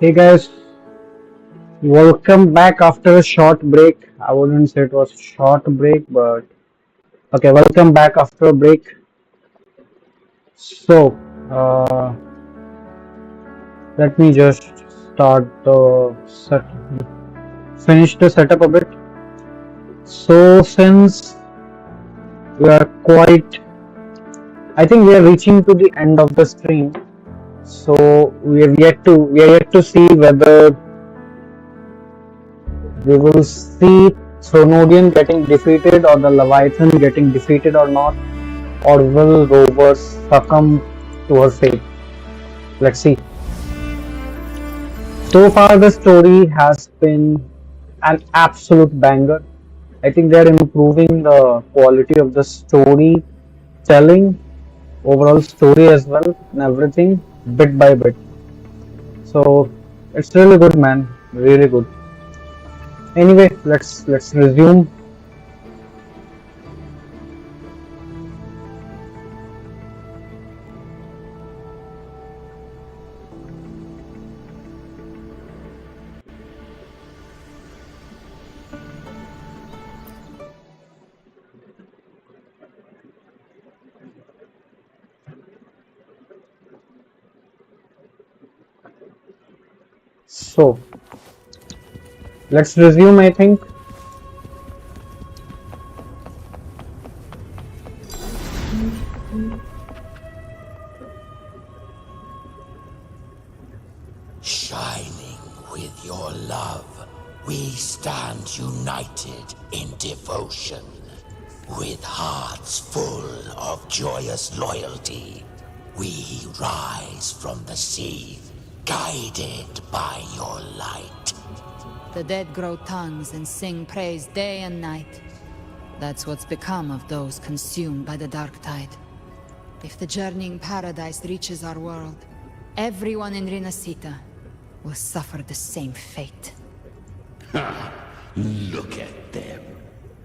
Hey guys, welcome back after a short break. I wouldn't say it was a short break, but okay, welcome back after a break. So, uh, let me just start the set, finish the setup a bit. So, since we are quite, I think we are reaching to the end of the stream. So we are yet to see whether we will see Threnodian getting defeated or the Leviathan getting defeated or not, or will Rover succumb to her fate? Let's see. So far, the story has been an absolute banger. I think they're improving the quality of the story telling, overall story as well, and everything bit by bit. So it's really good, man. Really good. Anyway, let's resume. So let's resume. I think. Shining with your love, we stand united in devotion. With hearts full of joyous loyalty, we rise from the sea, guided by your light. The dead grow tongues and sing praise day and night. That's what's become of those consumed by the dark tide. If the journeying paradise reaches our world, everyone in Rinasita will suffer the same fate. Look at them,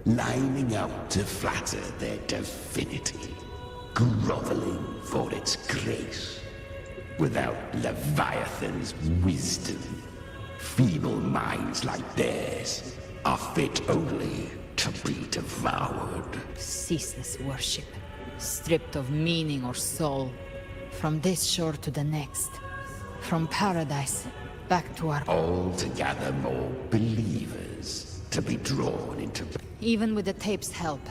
lining up to flatter their divinity, groveling for its grace. Without Leviathan's wisdom, feeble minds like theirs are fit only to be devoured. Ceaseless worship, stripped of meaning or soul. From this shore to the next. From paradise back to our... All to gather more believers to be drawn into... Even with the tape's help,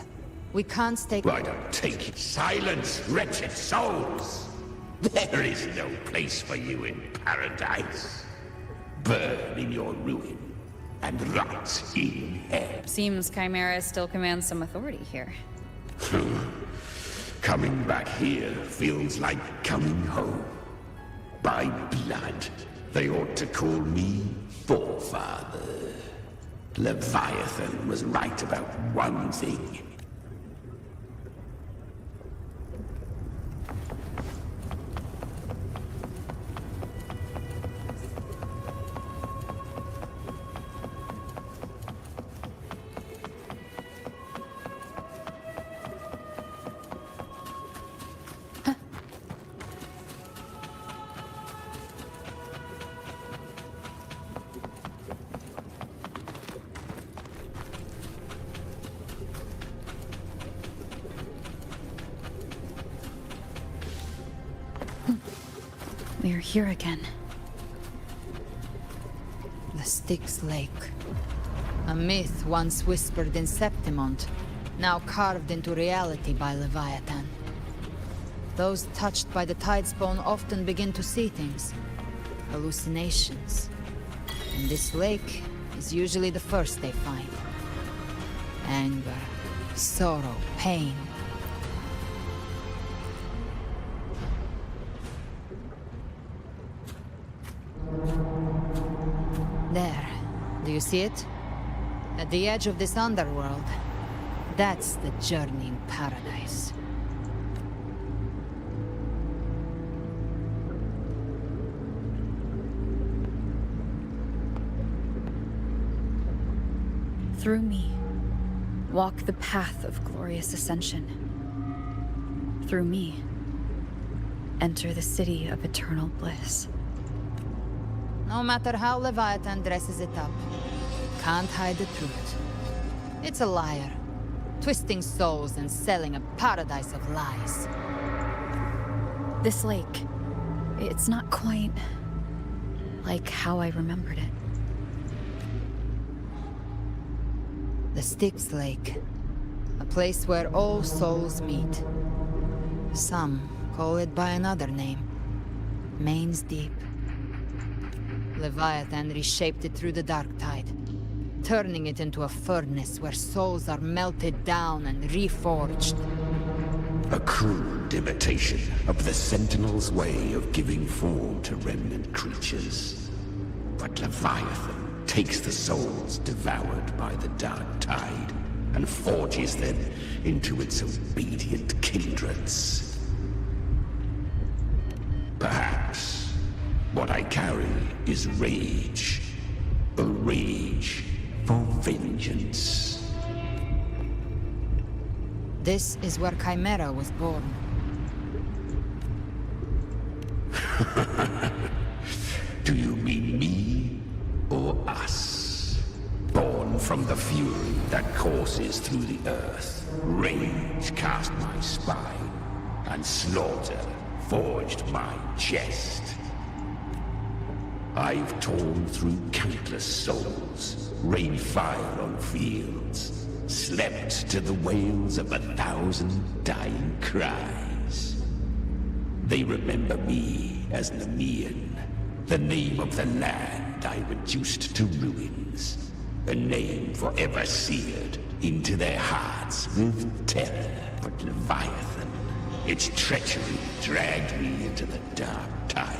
we can't stay... I don't take it. Silence, wretched souls! There is no place for you in paradise. Burn in your ruin and rot in hell. Seems Chimera still commands some authority here. Coming back here feels like coming home. By blood, they ought to call me Forefather. Leviathan was right about one thing. We're here again. The Styx Lake. A myth once whispered in Septimont, now carved into reality by Leviathan. Those touched by the Tidespawn often begin to see things. Hallucinations. And this lake is usually the first they find. Anger, sorrow, pain. There. Do you see it? At the edge of this underworld. That's the journeying paradise. Through me, walk the path of glorious ascension. Through me, enter the city of eternal bliss. No matter how Leviathan dresses it up, can't hide the truth. It's a liar, twisting souls and selling a paradise of lies. This lake, it's not quite like how I remembered it. The Styx Lake, a place where all souls meet. Some call it by another name, Main's Deep. Leviathan reshaped it through the dark tide, turning it into a furnace where souls are melted down and reforged. A crude imitation of the Sentinel's way of giving form to remnant creatures. But Leviathan takes the souls devoured by the dark tide and forges them into its obedient kindreds. Perhaps what I carry is rage. A rage for vengeance. This is where Chimera was born. Do you mean me or us? Born from the fury that courses through the earth, rage cast my spine, and slaughter forged my chest. I've torn through countless souls, rained fire on fields, slept to the wails of 1,000 dying cries. They remember me as Nemean, the name of the land I reduced to ruins, a name forever seared into their hearts with terror. But Leviathan, its treachery dragged me into the dark tide.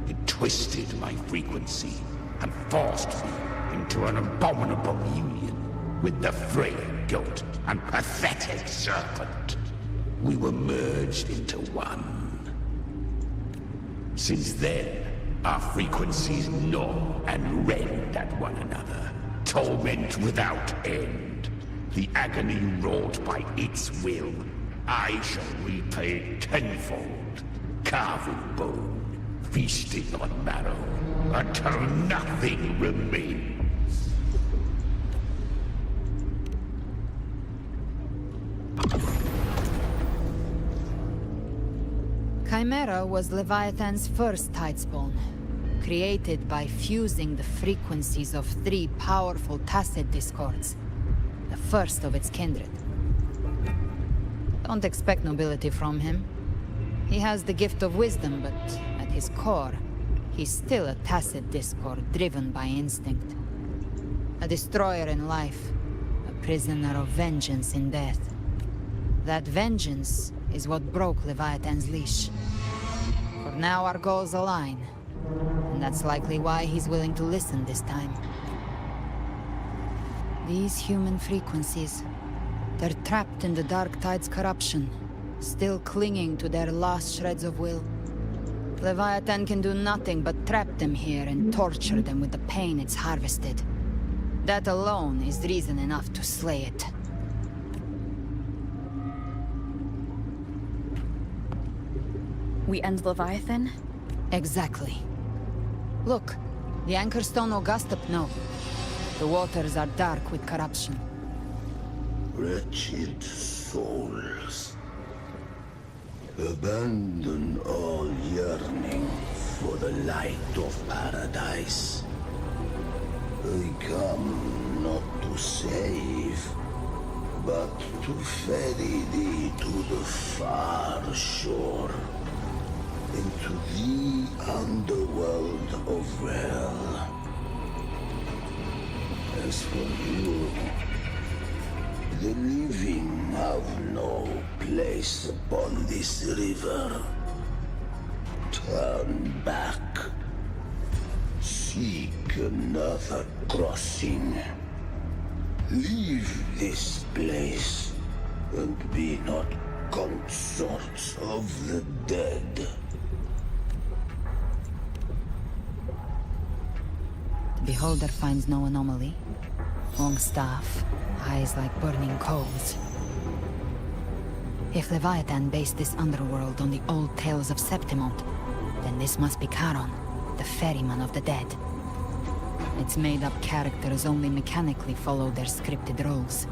It twisted my frequency and forced me into an abominable union with the frail goat and pathetic serpent. We were merged into one. Since then, our frequencies gnaw and rend at one another, torment without end. The agony wrought by its will, I shall repay tenfold, carving bone, feasting on marrow, until nothing remains. Chimera was Leviathan's first tidespawn, created by fusing the frequencies of 3 powerful tacit discords, the first of its kindred. Don't expect nobility from him. He has the gift of wisdom, but at his core, he's still a tacit discord driven by instinct. A destroyer in life, a prisoner of vengeance in death. That vengeance is what broke Leviathan's leash. For now our goals align, and that's likely why he's willing to listen this time. These human frequencies, they're trapped in the Dark Tide's corruption, still clinging to their last shreds of will. Leviathan can do nothing but trap them here and torture them with the pain it's harvested. That alone is reason enough to slay it. We end Leviathan? Exactly. Look, the anchor stone Augusta no. The waters are dark with corruption. Wretched souls, abandon all yearning for the light of paradise. I come not to save, but to ferry thee to the far shore, into the underworld of hell. As for you, the living have no place upon this river. Turn back. Seek another crossing. Leave this place, and be not consorts of the dead. The beholder finds no anomaly. Long staff, eyes like burning coals. If Leviathan based this underworld on the old tales of Septimont, then this must be Charon. the ferryman of the dead. Its made-up characters only mechanically follow their scripted roles.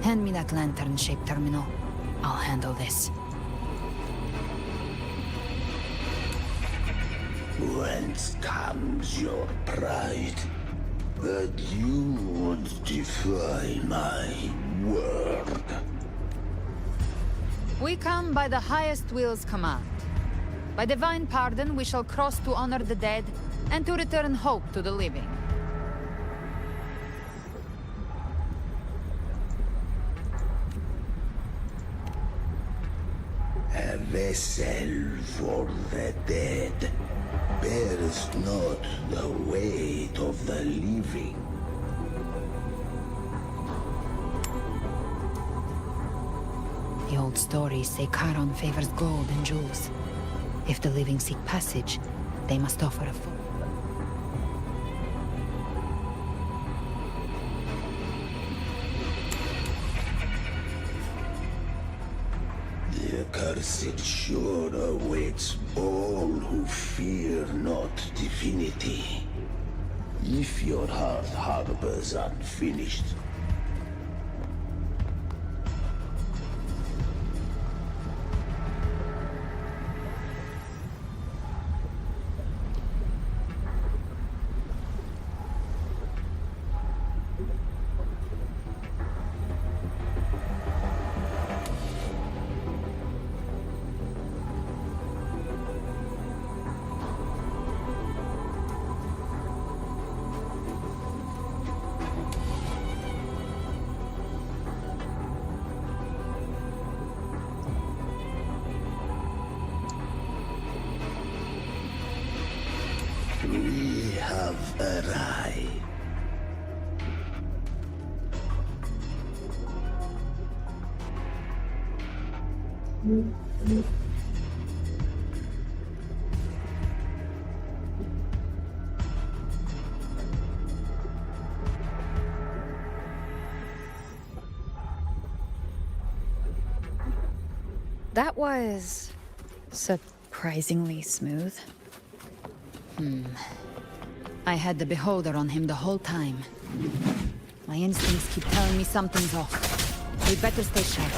Hand me that lantern-shaped terminal. I'll handle this. Whence comes your pride? That you would defy my word? We come by the highest will's command. By divine pardon, we shall cross to honor the dead and to return hope to the living. A vessel for the dead bears not the weight of the living. The old stories say Charon favors gold and jewels. If the living seek passage, they must offer a food. The accursed shore awaits all who fear not divinity. If your heart harbors unfinished, we have arrived. That was surprisingly smooth. I had the beholder on him the whole time. My instincts keep telling me something's off. We'd better stay sharp.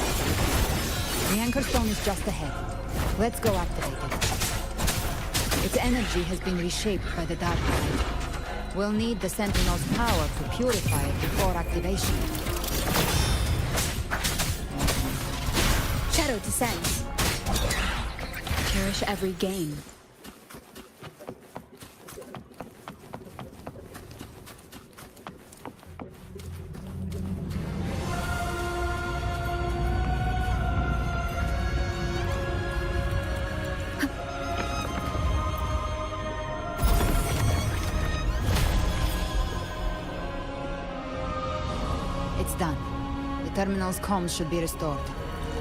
The anchor stone is just ahead. Let's go activate it. Its energy has been reshaped by the dark side. We'll need the Sentinel's power to purify it before activation. Shadow descends. Cherish every gain. It's done. The terminal's comms should be restored.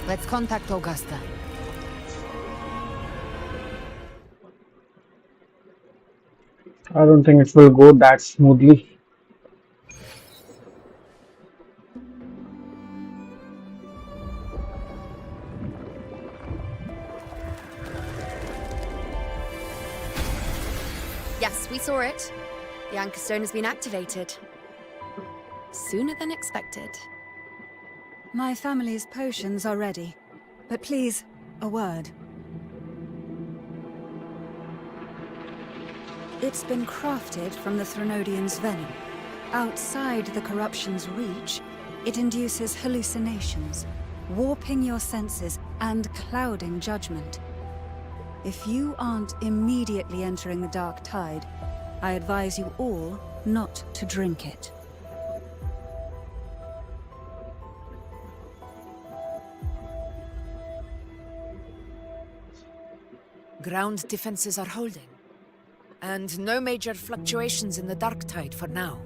Let's contact Augusta. I don't think it will go that smoothly. Yes, we saw it. The anchor stone has been activated. Sooner than expected. My family's potions are ready. But please, a word. It's been crafted from the Threnodian's venom. Outside the corruption's reach, it induces hallucinations, warping your senses and clouding judgment. If you aren't immediately entering the dark tide, I advise you all not to drink it. Ground defenses are holding. And no major fluctuations in the dark tide for now.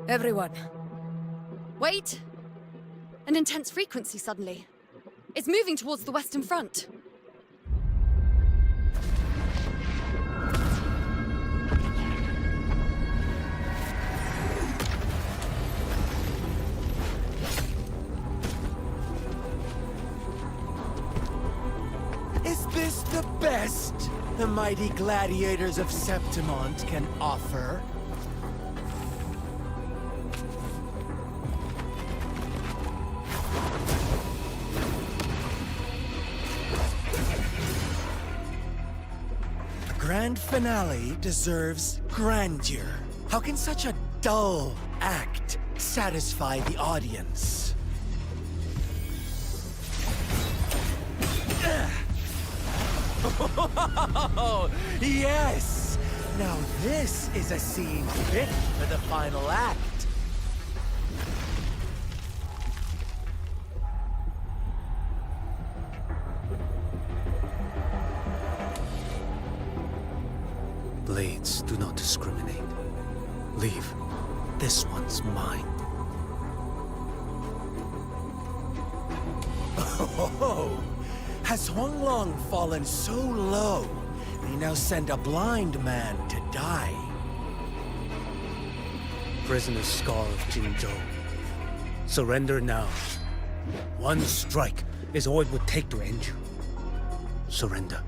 Everyone. Wait! An intense frequency suddenly. It's moving towards the Western Front. Is this the best the mighty gladiators of Septimont can offer? The grand finale deserves grandeur. How can such a dull act satisfy the audience? Oh, yes! Now this is a scene fit for the final act. Blades do not discriminate. Leave. This one's mine. Oh, has Huanglong fallen so low, they now send a blind man to die? Prisoner Scar of Jinzhou. Surrender now. One strike is all it would take to end you. Surrender,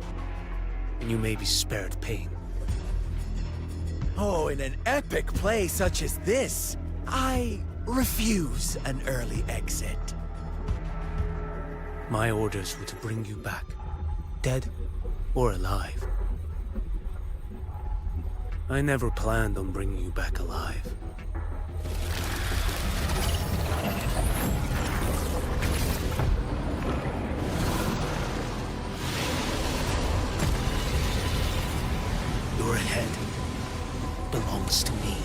and you may be spared pain. Oh, in an epic play such as this, I refuse an early exit. My orders were to bring you back, dead or alive. I never planned on bringing you back alive. Your head belongs to me.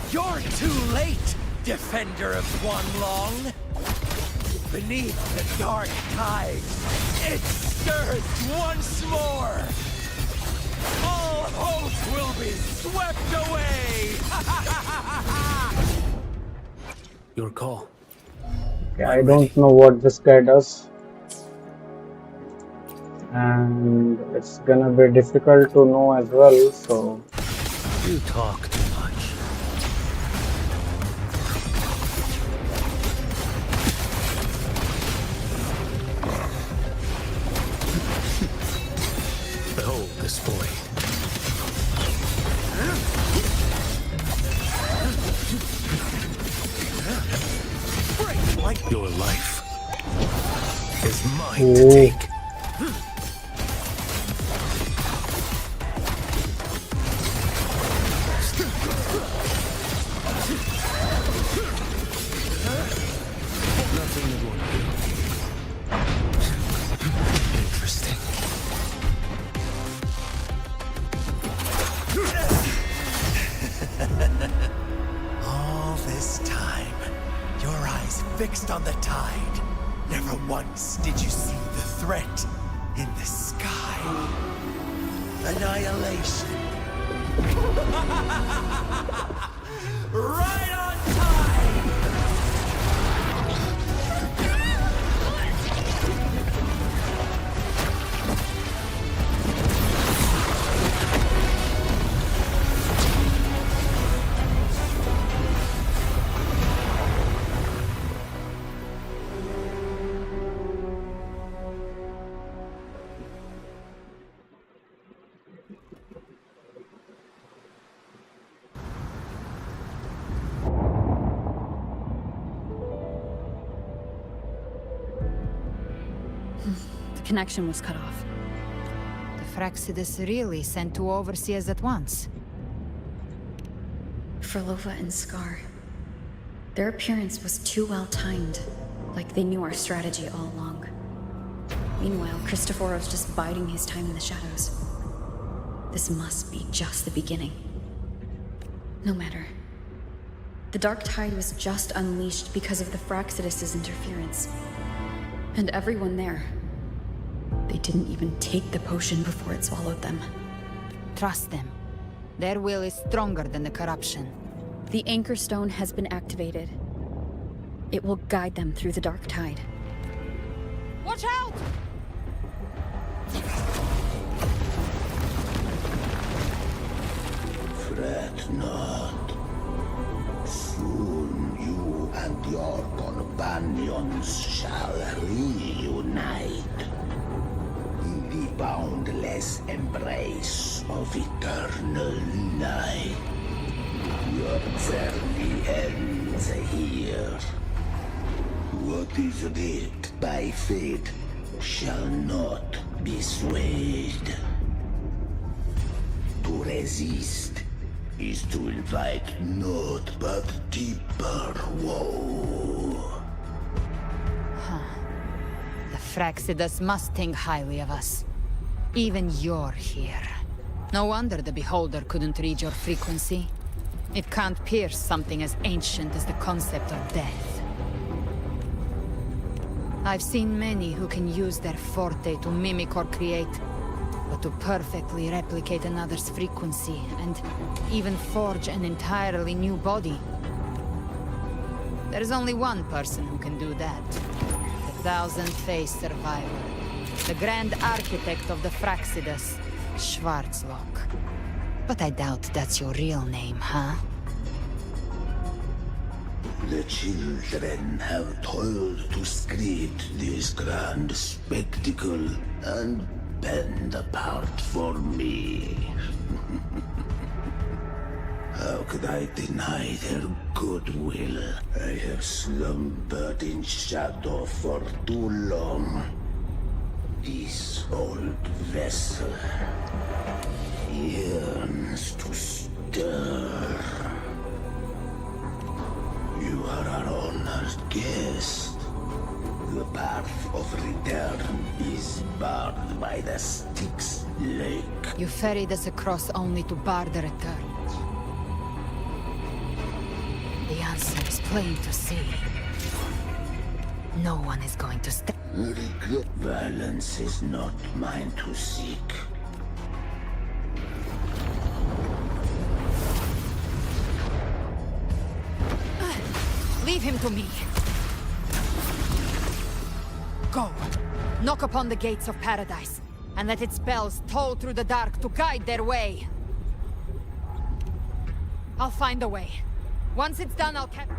You're too late, defender of Huanglong! Beneath the dark tide, it stirs once more! All hope will be swept away! Your call. Okay, I don't know what this guy does. And it's gonna be difficult to know as well, so... You talk too much. Behold this boy. Your life is mine to take. Interesting. All this time, your eyes fixed on the tide. Never once did you see the threat in the sky. Annihilation. Right on time! The connection was cut off. The Fraxidus really sent two overseers at once. Frolova and Scar. Their appearance was too well timed, like they knew our strategy all along. Meanwhile, Christophorov's just biding his time in the shadows. This must be just the beginning. No matter. The Dark Tide was just unleashed because of the Fraxidus' interference. And everyone there, they didn't even take the potion before it swallowed them. trust them. Their will is stronger than the corruption. The Anchor Stone has been activated. It will guide them through the dark tide. Watch out! Fret not. Soon you and your companions shall reunite in the boundless embrace of eternal night. Your journey ends here. What is writ by fate shall not be swayed. To resist is to invite naught but deeper woe. The Fraxidus must think highly of us. Even you're here. No wonder the Beholder couldn't read your frequency. It can't pierce something as ancient as the concept of death. I've seen many who can use their forte to mimic or create, but to perfectly replicate another's frequency and even forge an entirely new body. There's only one person who can do that. The Thousand-Faced Survivor. The Grand Architect of the Fraxidus, Schwarzlock. But I doubt that's your real name, huh? The children have toiled to script this grand spectacle and bend apart for me. How could I deny their goodwill? I have slumbered in shadow for too long. This old vessel yearns to stir. You are our honored guest. The path of return is barred by the Styx Lake. You ferried us across only to bar the return. The answer is plain to see. No one is going to stay. Regret. Violence is not mine to seek. Leave him to me. Go. Knock upon the gates of paradise, and let its bells toll through the dark to guide their way. I'll find a way. Once it's done, I'll catch...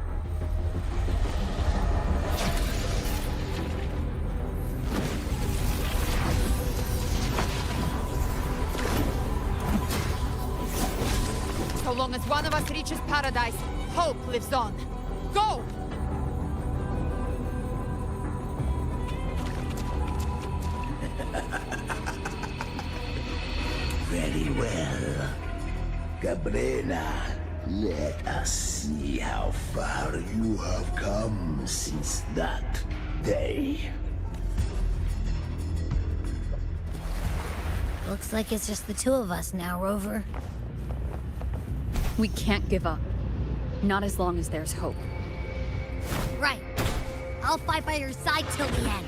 So long as one of us reaches paradise, hope lives on. Go! Very well. Galbrena, let us see how far you have come since that day. Looks like it's just the two of us now, Rover. We can't give up. Not as long as there's hope. Right. I'll fight by your side till the end.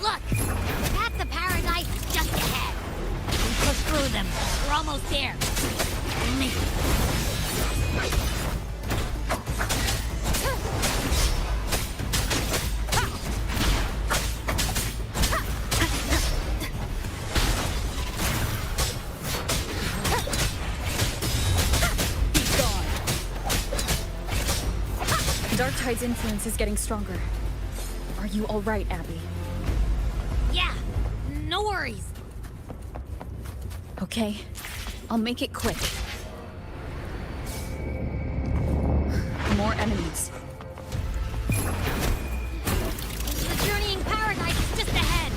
Look! The path to paradise is just ahead. We push through them. We're almost there. Me. Darktide's influence is getting stronger. Are you all right, Abby? Yeah, no worries. Okay, I'll make it quick. More enemies. The journeying paradise is just ahead.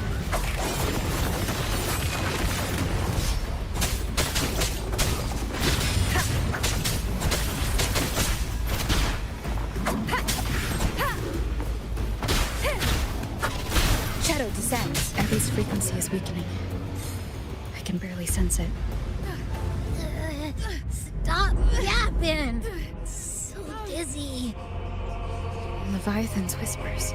Shadow descends. Abby's frequency is weakening. I can barely sense it. Stop yapping. So dizzy. Leviathan's whispers.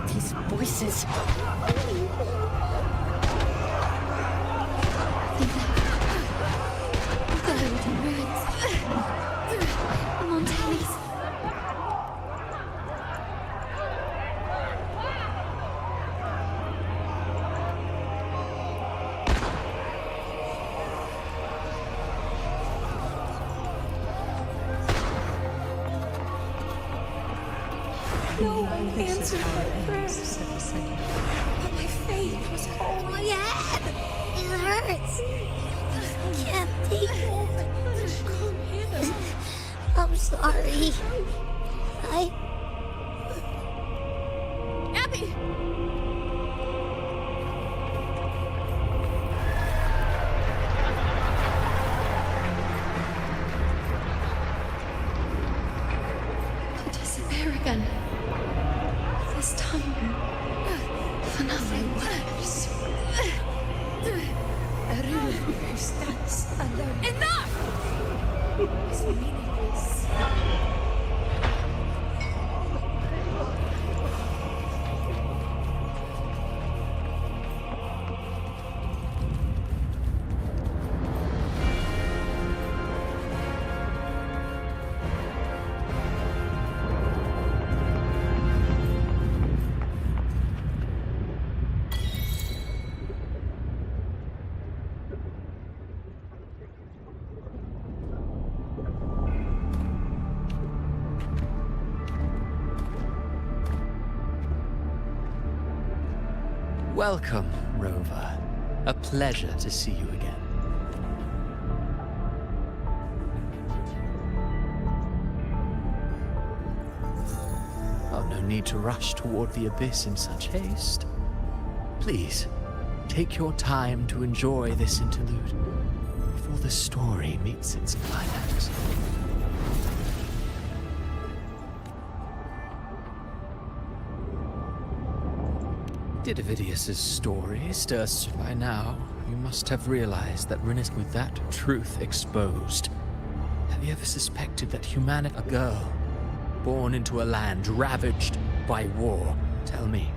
These voices. Montanis. No one answered my prayers. But my faith was whole. My head! It hurts! I can't take it. Come here. I'm sorry. Abby! To disappear again. This time, for nothing worse. A ruler who stands alone. Enough! Is meaningless. Welcome, Rover. A pleasure to see you again. Oh, no need to rush toward the abyss in such haste. Please, take your time to enjoy this interlude before the story meets its climax. Did Avidius's story stir us by now? You must have realized that with that truth exposed. Have you ever suspected that humanity, a girl, born into a land ravaged by war, tell me,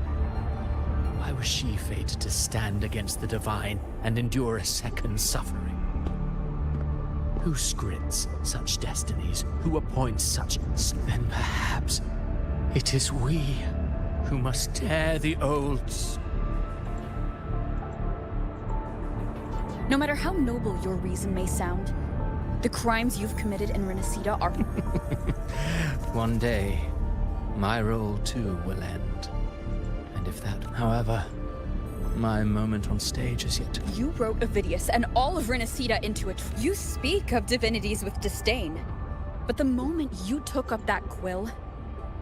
why was she fated to stand against the divine and endure a second suffering? Who scripts such destinies? Who appoints such? Then perhaps it is we who must tear the olds. No matter how noble your reason may sound, the crimes you've committed in Renacida are... One day, my role too will end. And if that, however, my moment on stage is yet to... You wrote Avidius and all of Renacida into it. You speak of divinities with disdain. But the moment you took up that quill,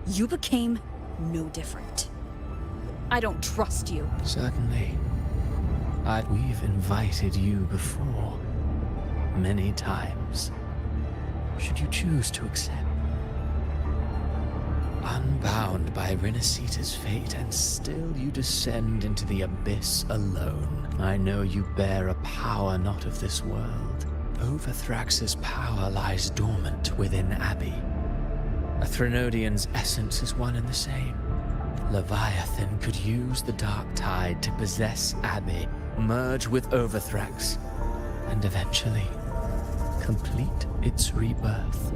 you became no different. I don't trust you. Certainly. We've invited you before. Many times. Should you choose to accept. Unbound by Renacida's fate, and still you descend into the abyss alone. I know you bear a power not of this world. Overthrax's power lies dormant within Abbey. A Threnodian's essence is one and the same. Leviathan could use the dark tide to possess Abbey, merge with Overthrax, and eventually complete its rebirth.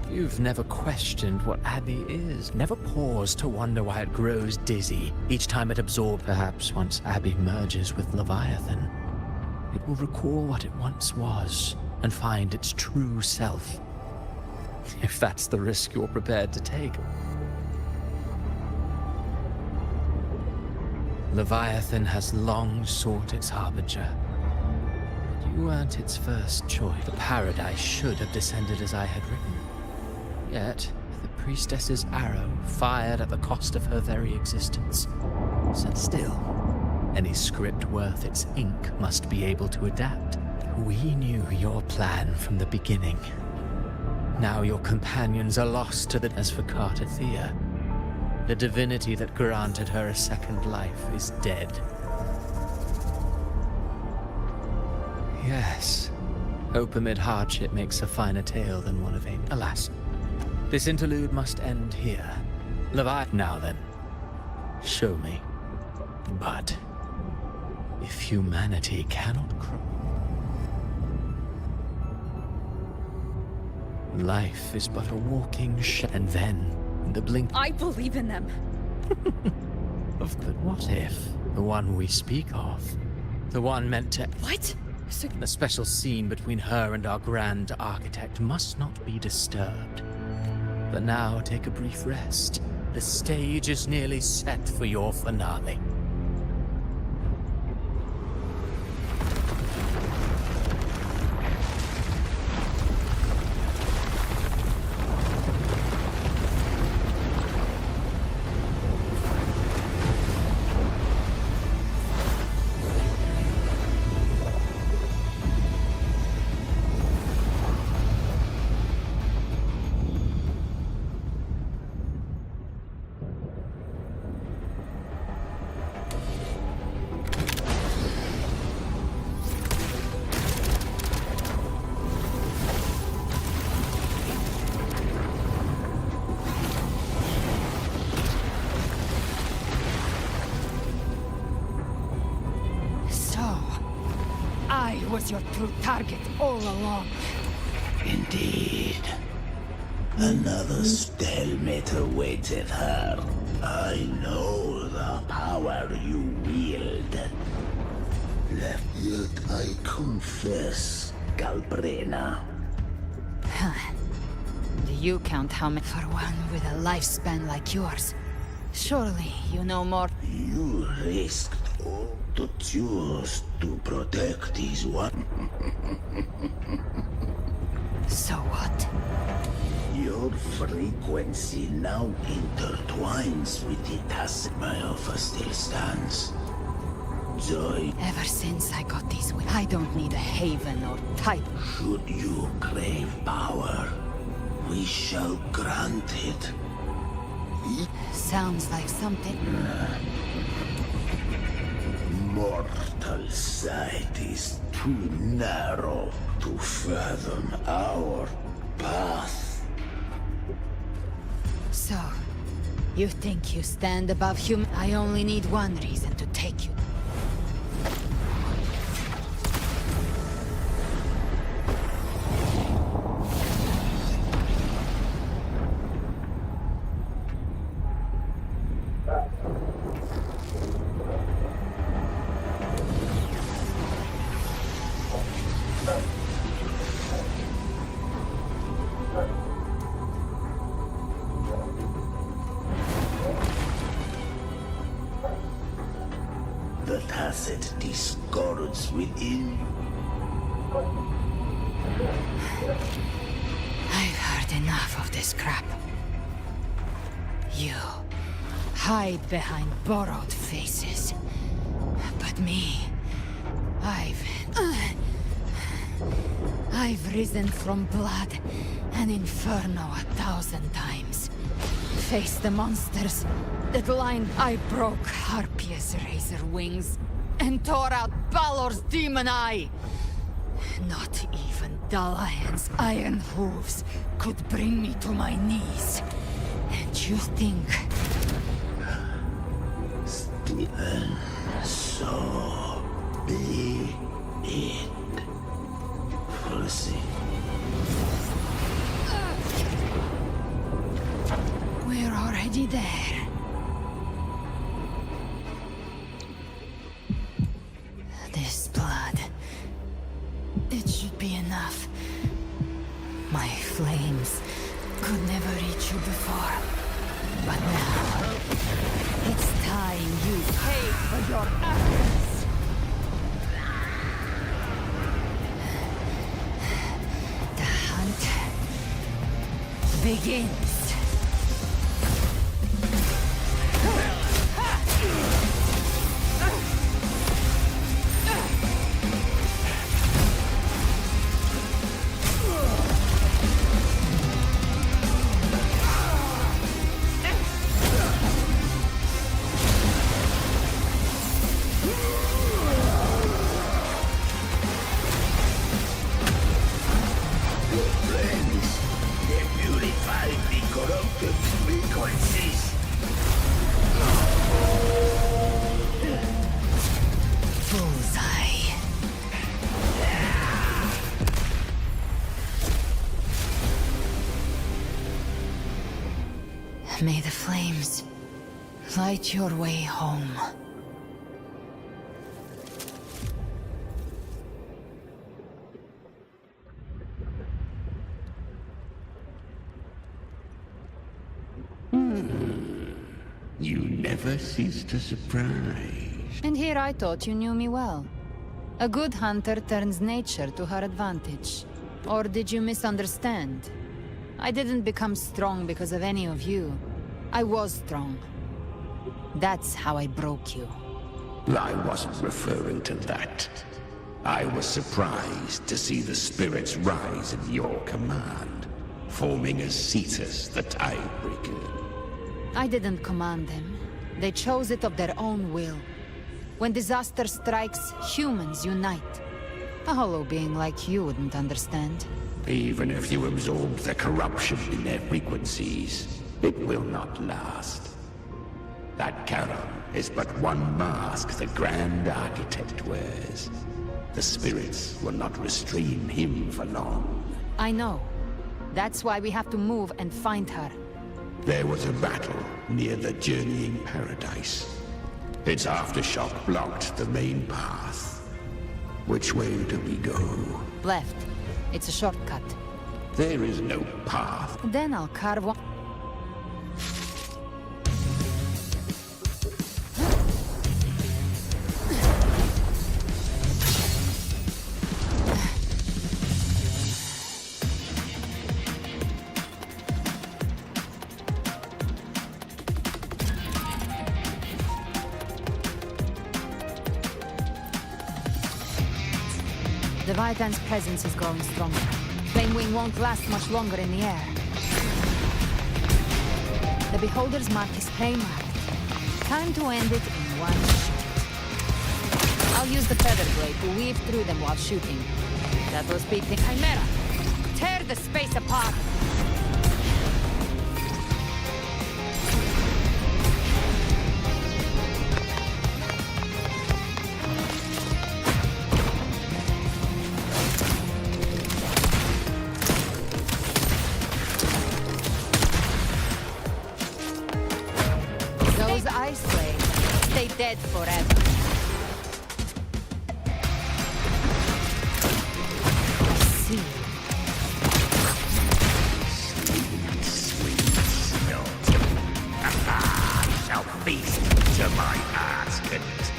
You've never questioned what Abbey is, never paused to wonder why it grows dizzy each time it absorbs. Perhaps once Abbey merges with Leviathan, it will recall what it once was and find its true self. If that's the risk you're prepared to take. Leviathan has long sought its harbinger. But you weren't its first choice. The paradise should have descended as I had written. Yet, the priestess's arrow fired at the cost of her very existence. So still, any script worth its ink must be able to adapt. We knew your plan from the beginning. Now your companions are lost to the... As for Cartathea, the divinity that granted her a second life is dead. Yes, Hope amid hardship makes a finer tale than one of aim. Alas, this interlude must end here. Leviathan, now then, show me. But if humanity cannot life is but a walking and then, in the blink... I believe in them. But what if the one we speak of, the one meant to... What? So The special scene between her and our grand architect must not be disturbed. But now take a brief rest. The stage is nearly set for your finale. I was your true target all along. Indeed. Another stalemate awaited her. I know the power you wield. Yet I confess, Galbrena. Do you count how many for one with a lifespan like yours? Surely you know more. You risked all to choose to protect his one. So what? Your frequency now intertwines with the task. My offer still stands. Joy. Ever since I got these I don't need a haven or type. Should you crave power, we shall grant it. Sounds like something. Mortal sight is too narrow to fathom our path. So, you think you stand above human? I only need one reason to take you. The tacit discords within. I've heard enough of this crap. You hide behind borrowed faces. But me, I've risen from blood and inferno 1,000 times. Faced the monsters that lined. I broke Harpia's razor wings and tore out Balor's demon eye. Not even Dalahan's iron hooves could bring me to my knees. And you think... Stephen, so be it. Proceed. We're already there. This blood... it should be enough. My flames could never reach you before. But now... it's time you pay for your actions! The hunt... begins! May the flames light your way home. You never cease to surprise. And here I thought you knew me well. A good hunter turns nature to her advantage. Or did you misunderstand? I didn't become strong because of any of you. I was strong. That's how I broke you. I wasn't referring to that. I was surprised to see the spirits rise at your command, forming a Cetus the Tidebreaker. I didn't command them. They chose it of their own will. When disaster strikes, humans unite. A hollow being like you wouldn't understand. Even if you absorb the corruption in their frequencies, it will not last. That Charon is but one mask the Grand Architect wears. The spirits will not restrain him for long. I know. That's why we have to move and find her. There was a battle near the Journeying Paradise. Its aftershock blocked the main path. Which way do we go? Left. It's a shortcut. There is no path. Then I'll carve one. The Leviathan's presence is growing stronger. Flamewing won't last much longer in the air. The Beholder's mark is plain-marked. Time to end it in one shot. I'll use the feather blade to weave through them while shooting. That will speak the Chimera. Tear the space apart! Those ice blades stay dead forever. I see. I shall feast to my heart's content.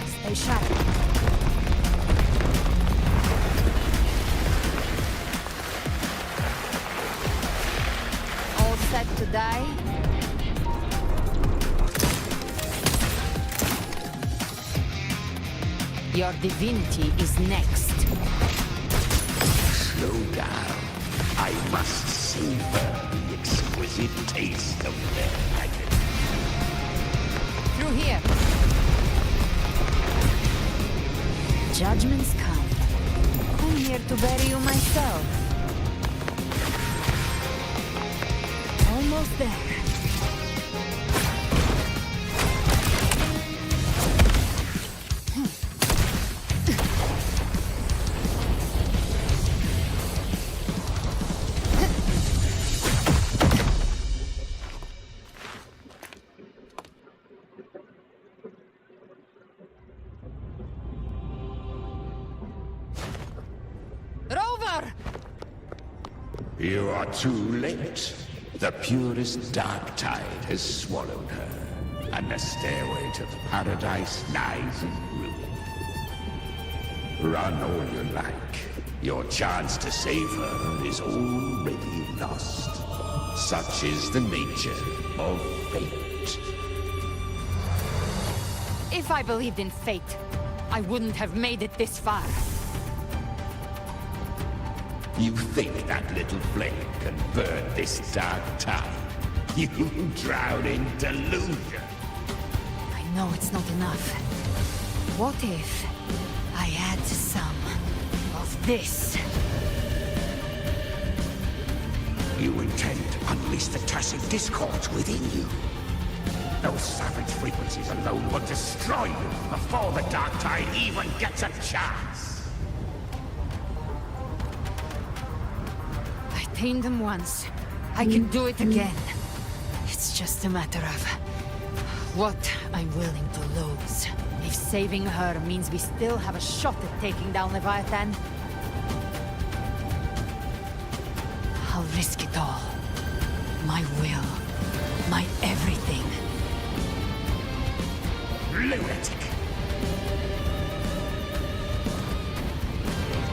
Stay sharp. All set to die? Your divinity is next. Slow down. I must savor the exquisite taste of their agony. Through here. Judgments come. I'm here to bury you myself. Almost there. Rover! You are too late. The purest dark tide has swallowed her, and the stairway to paradise lies in ruin. Run all you like. Your chance to save her is already lost. Such is the nature of fate. If I believed in fate, I wouldn't have made it this far. You think that little flame can burn this dark tide? You drown in delusion. I know it's not enough. What if I add some of this? You intend to unleash the tacit discords within you. Those savage frequencies alone will destroy you before the dark tide even gets a chance. contained them once. I can do it again. It's just a matter of what I'm willing to lose. If saving her means we still have a shot at taking down Leviathan, I'll risk it all. My will. My everything. Lunatic!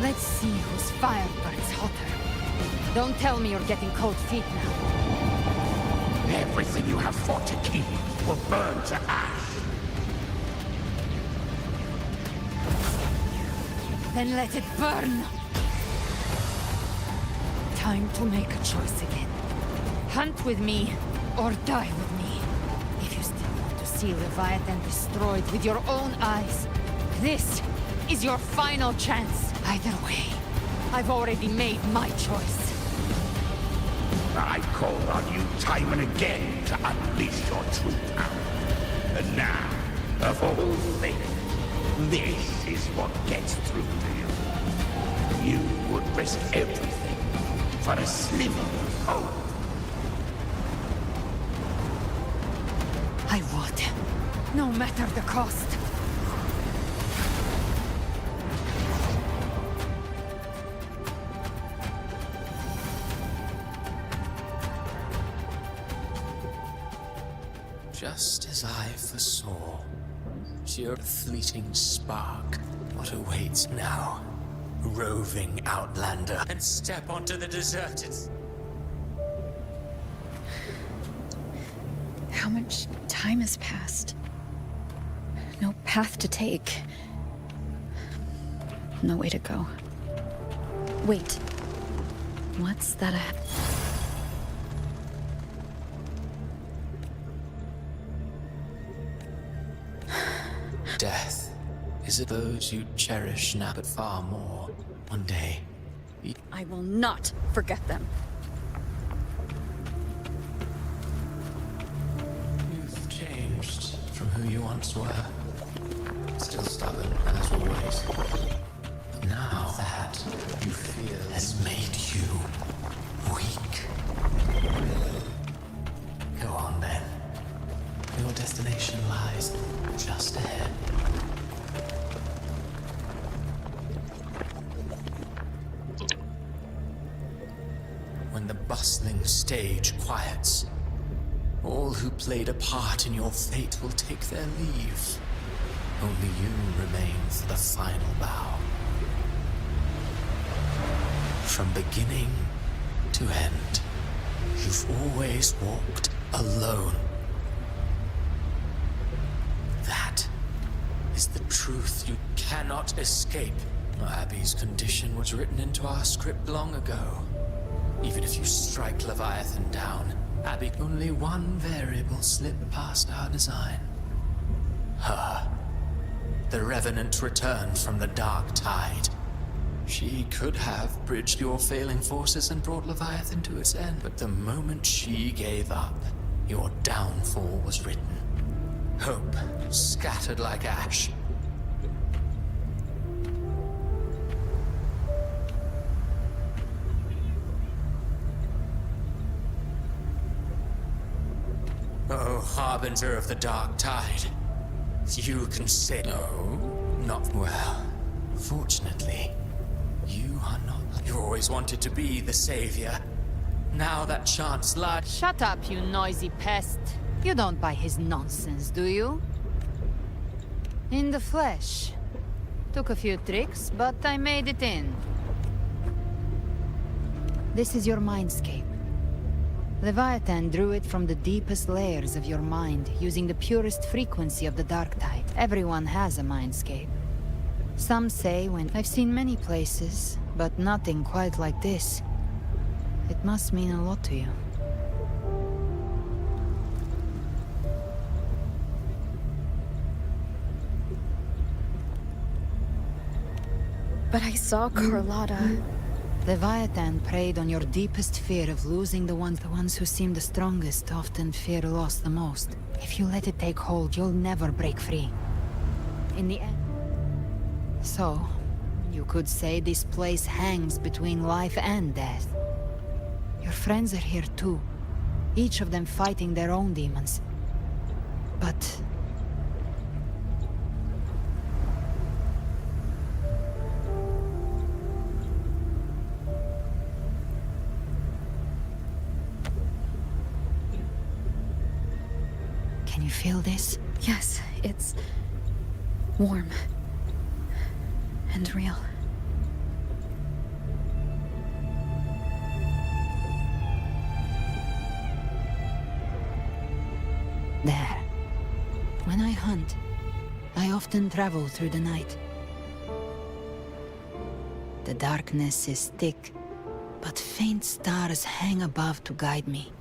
Let's see whose fire burns hotter. Don't tell me you're getting cold feet now. Everything you have fought to keep will burn to ash. Then let it burn! Time to make a choice again. Hunt with me, or die with me. If you still want to see Leviathan destroyed with your own eyes, this is your final chance. Either way, I've already made my choice. I called on you time and again to unleash your true power. And now, of all things, this is what gets through to you. You would risk everything for a sliver of hope. I would, no matter the cost. Just as I foresaw, sheer fleeting spark, what awaits now? Roving outlander, and step onto the deserted. How much time has passed? No path to take. No way to go. Wait. What's that? Death is it those you cherish now, but far more. One day, I will not forget them. you've changed from who you once were. Still stubborn, as always. But now that you feel has made you weak. Go on then. Your destination lies just ahead. When the bustling stage quiets, all who played a part in your fate will take their leave. Only you remain for the final bow. From beginning to end, you've always walked alone. That is the truth you cannot escape. Abby's condition was written into our script long ago. Even if you strike Leviathan down, Abby, only one variable slipped past our design. Her. The Revenant returned from the Dark Tide. She could have bridged your failing forces and brought Leviathan to its end, but the moment she gave up, your downfall was written. Hope scattered like ash. Oh, harbinger of the Dark Tide. You can say no, not well. Fortunately, you are not. You always wanted to be the savior. Now that chance lies. Shut up, you noisy pest. You don't buy his nonsense, do you? In the flesh. Took a few tricks, but I made it in. This is your mindscape. Leviathan drew it from the deepest layers of your mind, using the purest frequency of the Dark Tide. Everyone has a mindscape. Some say when I've seen many places, but nothing quite like this. It must mean a lot to you. But I saw Carlotta. Leviathan preyed on your deepest fear of losing the ones who seem the strongest often fear loss the most. If you let it take hold, you'll never break free. In the end. So, you could say this place hangs between life and death. Your friends are here too, each of them fighting their own demons. But... Can you feel this? Yes, it's warm and real. There. When I hunt, I often travel through the night. The darkness is thick, but faint stars hang above to guide me.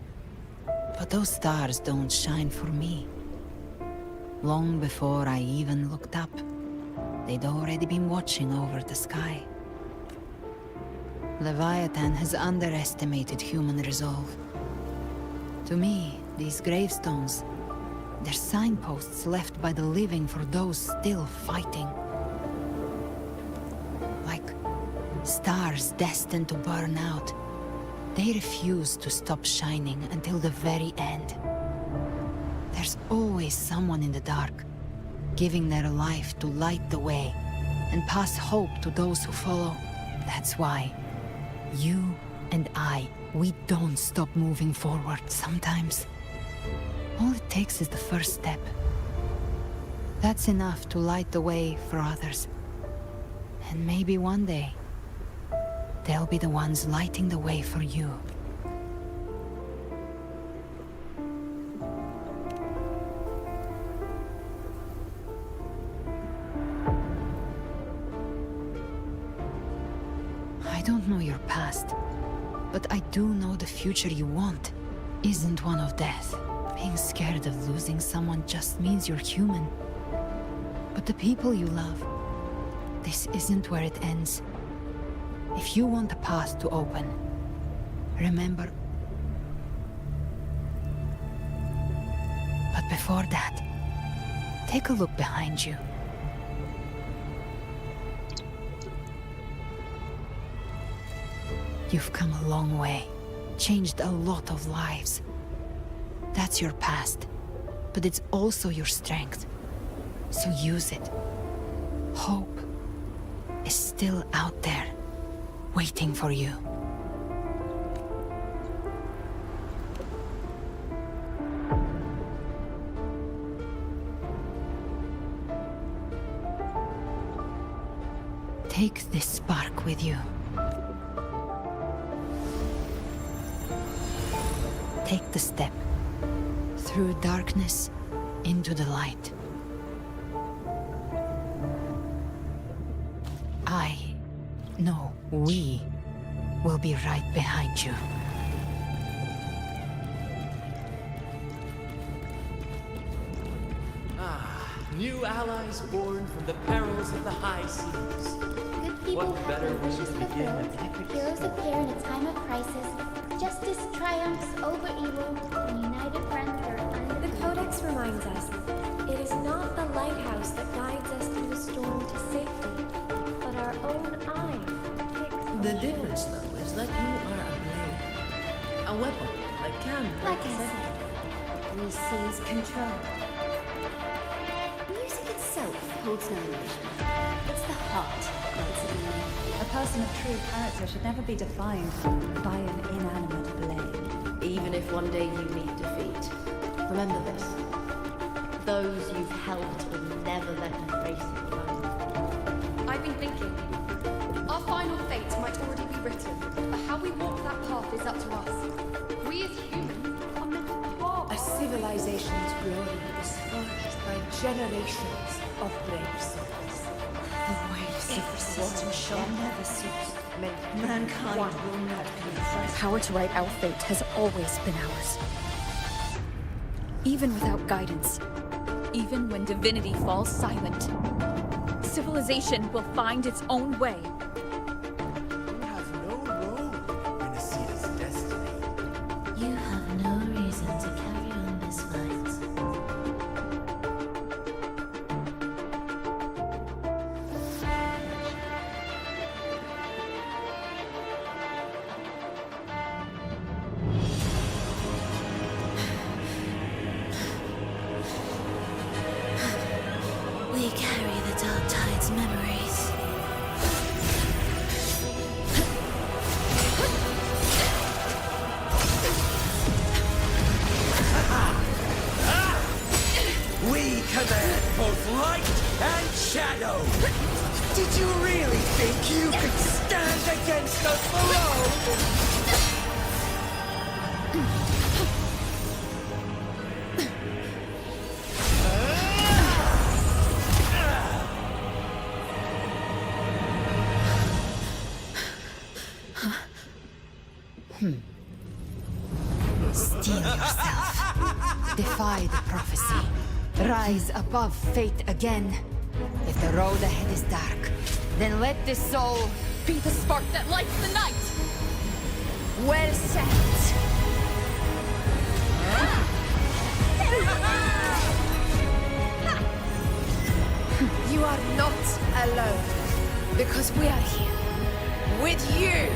But those stars don't shine for me. Long before I even looked up, they'd already been watching over the sky. Leviathan has underestimated human resolve. To me, these gravestones, they're signposts left by the living for those still fighting. Like stars destined to burn out. They refuse to stop shining until the very end. There's always someone in the dark, giving their life to light the way and pass hope to those who follow. That's why you and I, we don't stop moving forward sometimes. All it takes is the first step. That's enough to light the way for others. And maybe one day, they'll be the ones lighting the way for you. I don't know your past, but I do know the future you want isn't one of death. Being scared of losing someone just means you're human. But the people you love, this isn't where it ends. If you want a path to open, remember. But before that, take a look behind you. You've come a long way, changed a lot of lives. That's your past, but it's also your strength. So use it. Hope is still out there, waiting for you. Take this spark with you. Take the step through darkness into the light. No, we will be right behind you. New allies born from the perils of the high seas. Good people What better have way wishes to begin an fulfilled. epic Heroes appear in a time of crisis. Justice triumphs over evil. And united friends are undefeated. The Codex reminds us, it is not the lighthouse that guides us through the storm to safety, but our own eye. The difference, though, is that you are a blade. A weapon that can Like I said, we seize control. Music itself holds no emotion. It's the heart that's in me. A person of true character should never be defined by an inanimate blade. Even if one day you meet defeat, remember this. Those you've helped will never let you face it alone. I've been thinking. Our final fate might already be written, but how we walk that path is up to us. We as humans are meant to carve A civilization's glory is forged by generations of brave souls. The waves of resistance shall never cease. Mankind will not be oppressed. Power to write our fate has always been ours. Even without guidance, even when divinity falls silent, civilization will find its own way. You have no role in Aceda's destiny. You have no reason to carry on this fight. Did you really think you could stand against us alone? Steel yourself. Defy the prophecy. Rise above fate again. If the road ahead is dark, then let the soul Be the spark that lights the night! Well said. You are not alone, because we are here with you.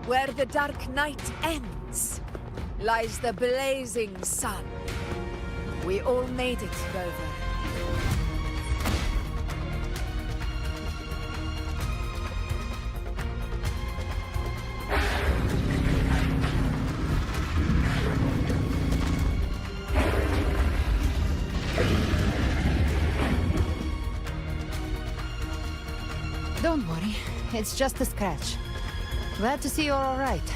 Where the dark night ends, lies the blazing sun. We all made it, Rover. Don't worry, it's just a scratch. Glad to see you're all right.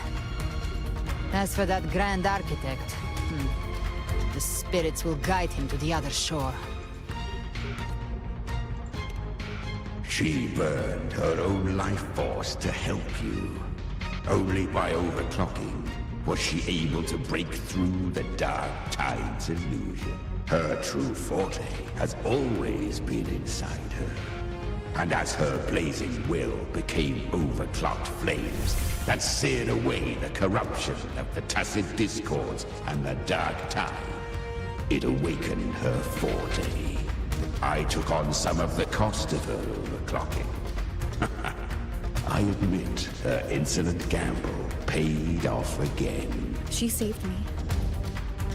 As for that Grand Architect, the spirits will guide him to the other shore. She burned her own life force to help you. Only by overclocking was she able to break through the Dark Tide's illusion. Her true forte has always been inside her. And as her blazing will became overclocked flames that seared away the corruption of the tacit discords and the Dark Tide, it awakened her forte. I took on some of the cost of her overclocking. I admit her insolent gamble paid off again. She saved me.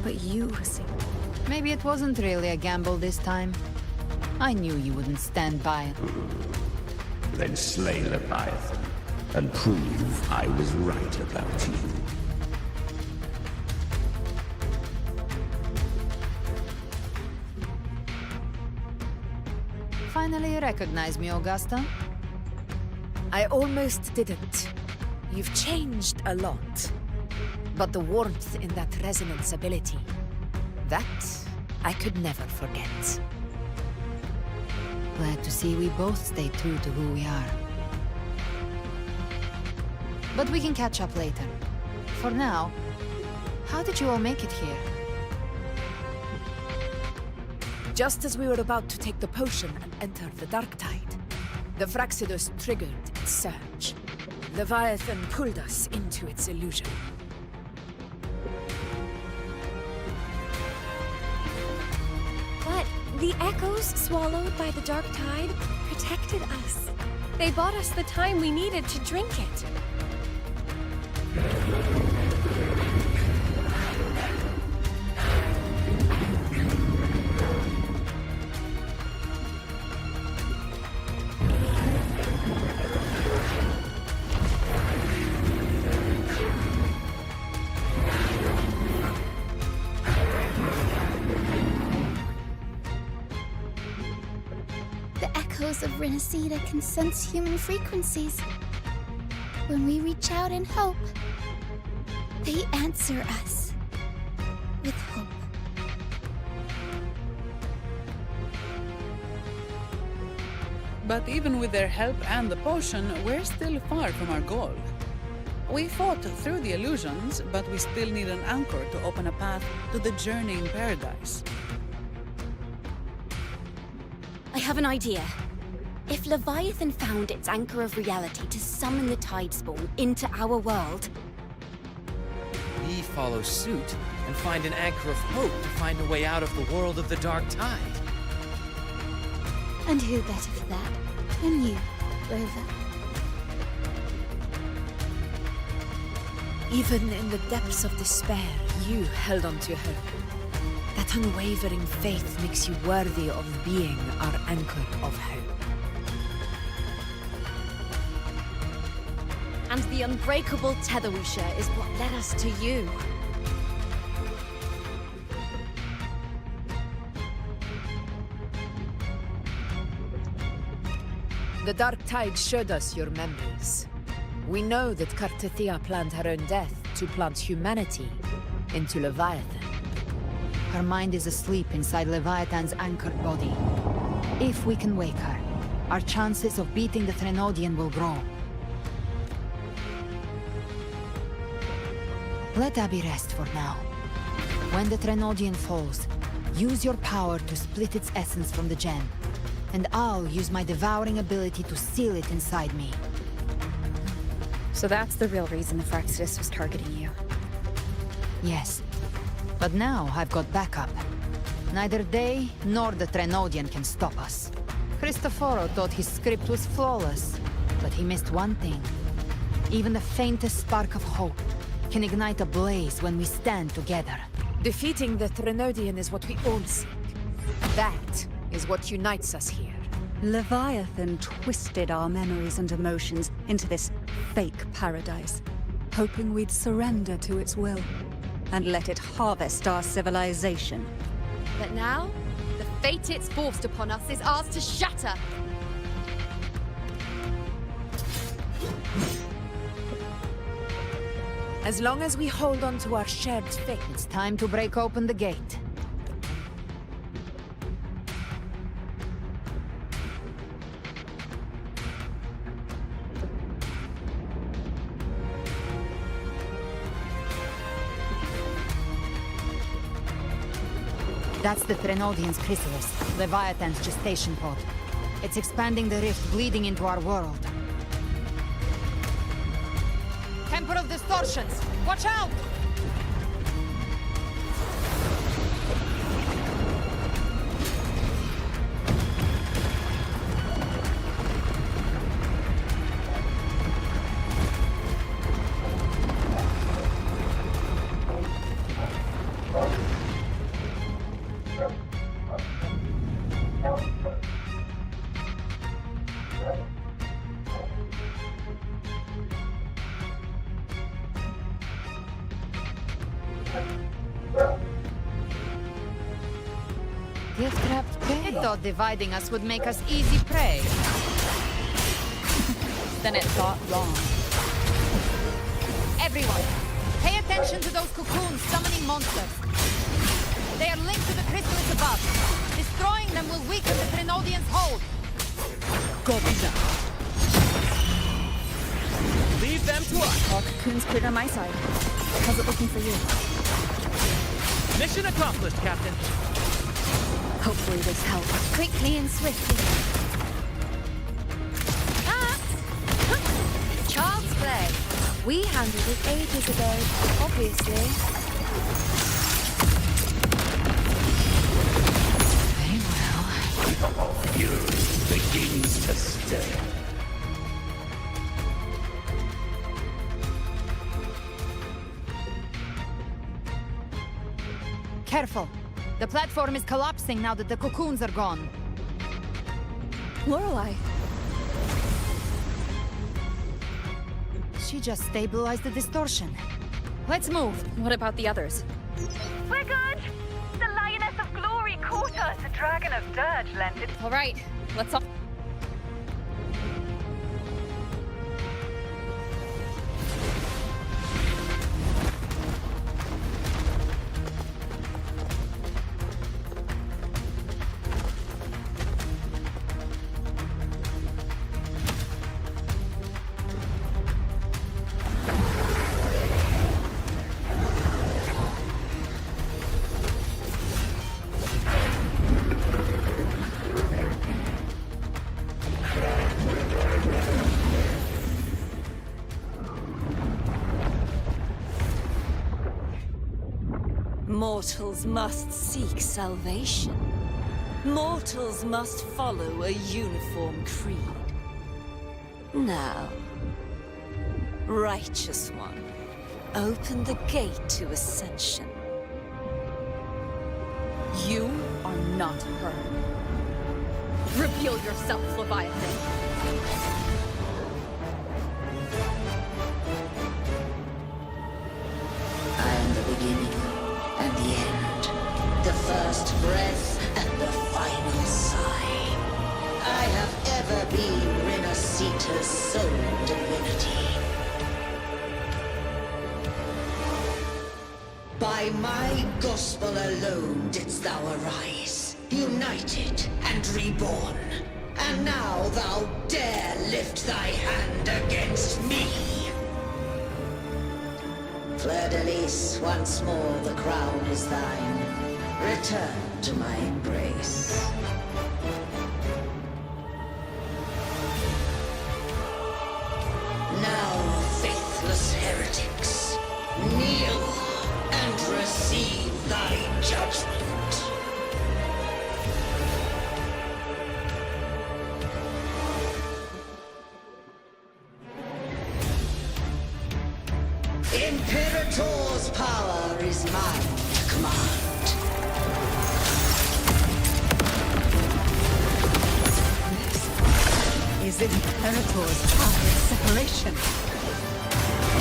But you saved me. Maybe it wasn't really a gamble this time. I knew you wouldn't stand by it. Then slay Leviathan and prove I was right about you. Finally you recognize me, Augusta? I almost didn't. You've changed a lot. But the warmth in that resonance ability, that I could never forget. Glad to see we both stay true to who we are. But we can catch up later. For now, how did you all make it here? Just as we were about to take the potion and enter the Dark Tide, the Fraxidus triggered its surge. Leviathan pulled us into its illusion. But the echoes swallowed by the Dark Tide protected us. They bought us the time we needed to drink it. Of Renacida can sense human frequencies. When we reach out in hope, they answer us with hope. But even with their help and the potion, we're still far from our goal. We fought through the illusions, but we still need an anchor to open a path to the journey in paradise. I have an idea. If Leviathan found its anchor of reality to summon the Tidespawn into our world, We follow suit and find an anchor of hope to find a way out of the world of the Dark Tide. And who better for that than you, Rover? Even in the depths of despair, you held on to hope. That unwavering faith makes you worthy of being our anchor of hope. And the unbreakable tether we share is what led us to you. The Dark Tide showed us your memories. We know that Kartathea planned her own death to plant humanity into Leviathan. Her mind is asleep inside Leviathan's anchored body. If we can wake her, our chances of beating the Threnodian will grow. Let Abby rest for now. When the Threnodian falls, use your power to split its essence from the gem. And I'll use my devouring ability to seal it inside me. So that's the real reason Phrixus was targeting you. Yes. But now I've got backup. Neither they nor the Threnodian can stop us. Cristoforo thought his script was flawless, but he missed one thing. Even the faintest spark of hope can ignite a blaze when we stand together. Defeating the Threnodian is what we all seek. That is what unites us here. Leviathan twisted our memories and emotions into this fake paradise, hoping we'd surrender to its will and let it harvest our civilization. But now, the fate it's forced upon us is ours to shatter. As long as we hold on to our shared fate, it's time to break open the gate. That's the Threnodian's chrysalis, Leviathan's gestation pod. It's expanding the rift, bleeding into our world. Temporal distortions! Watch out! Gift-wrapped prey. I thought dividing us would make us easy prey. Then it got wrong. Everyone, pay attention to those cocoons summoning monsters. They are linked to the crystals above. Destroying them will weaken the Threnodian's hold. Copy that. Leave them to us. All cocoons cleared on my side. How's it looking for you? Mission accomplished, Captain. Hopefully this helps. Quickly and swiftly. Child's play. We handled it ages ago, obviously. Very well. Fury begins to stir. Careful. The platform is collapsing now that the cocoons are gone. Lorelei. She just stabilized the distortion. Let's move. What about the others? We're good! The Lioness of Glory caught us. The Dragon of Dirge lent it. All right, let's all... Mortals must seek salvation. Mortals must follow a uniform creed. Now, Righteous One, Open the gate to ascension. You are not her. Reveal yourself, Leviathan. I am the beginning and the end, the first breath and the final sigh. I have ever been Renacita's sole divinity. By my gospel alone didst thou arise, united and reborn. And now thou dare lift thy hand against me. Fleur-de-Lis, once more the crown is thine. Return to my embrace. Now, faithless heretics, kneel and receive thy judgment. Imperator's power is mine to command. Is Imperator's power of separation?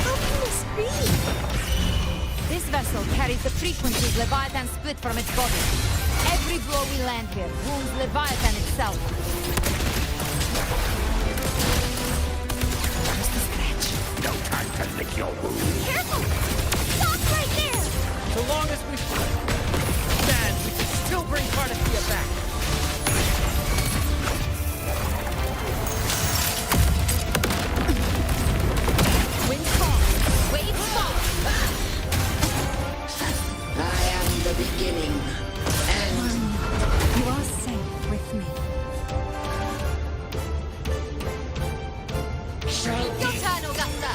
How can this be? This vessel carries the frequencies Leviathan split from its body. Every blow we land here wounds Leviathan itself. Just a scratch. No time to lick your wound. Careful! Stop right there! So long as we stand, we can still bring Cardathia back. Wind calm, waves fall. I am the beginning and... You are safe with me. Shall Your turn, Augusta.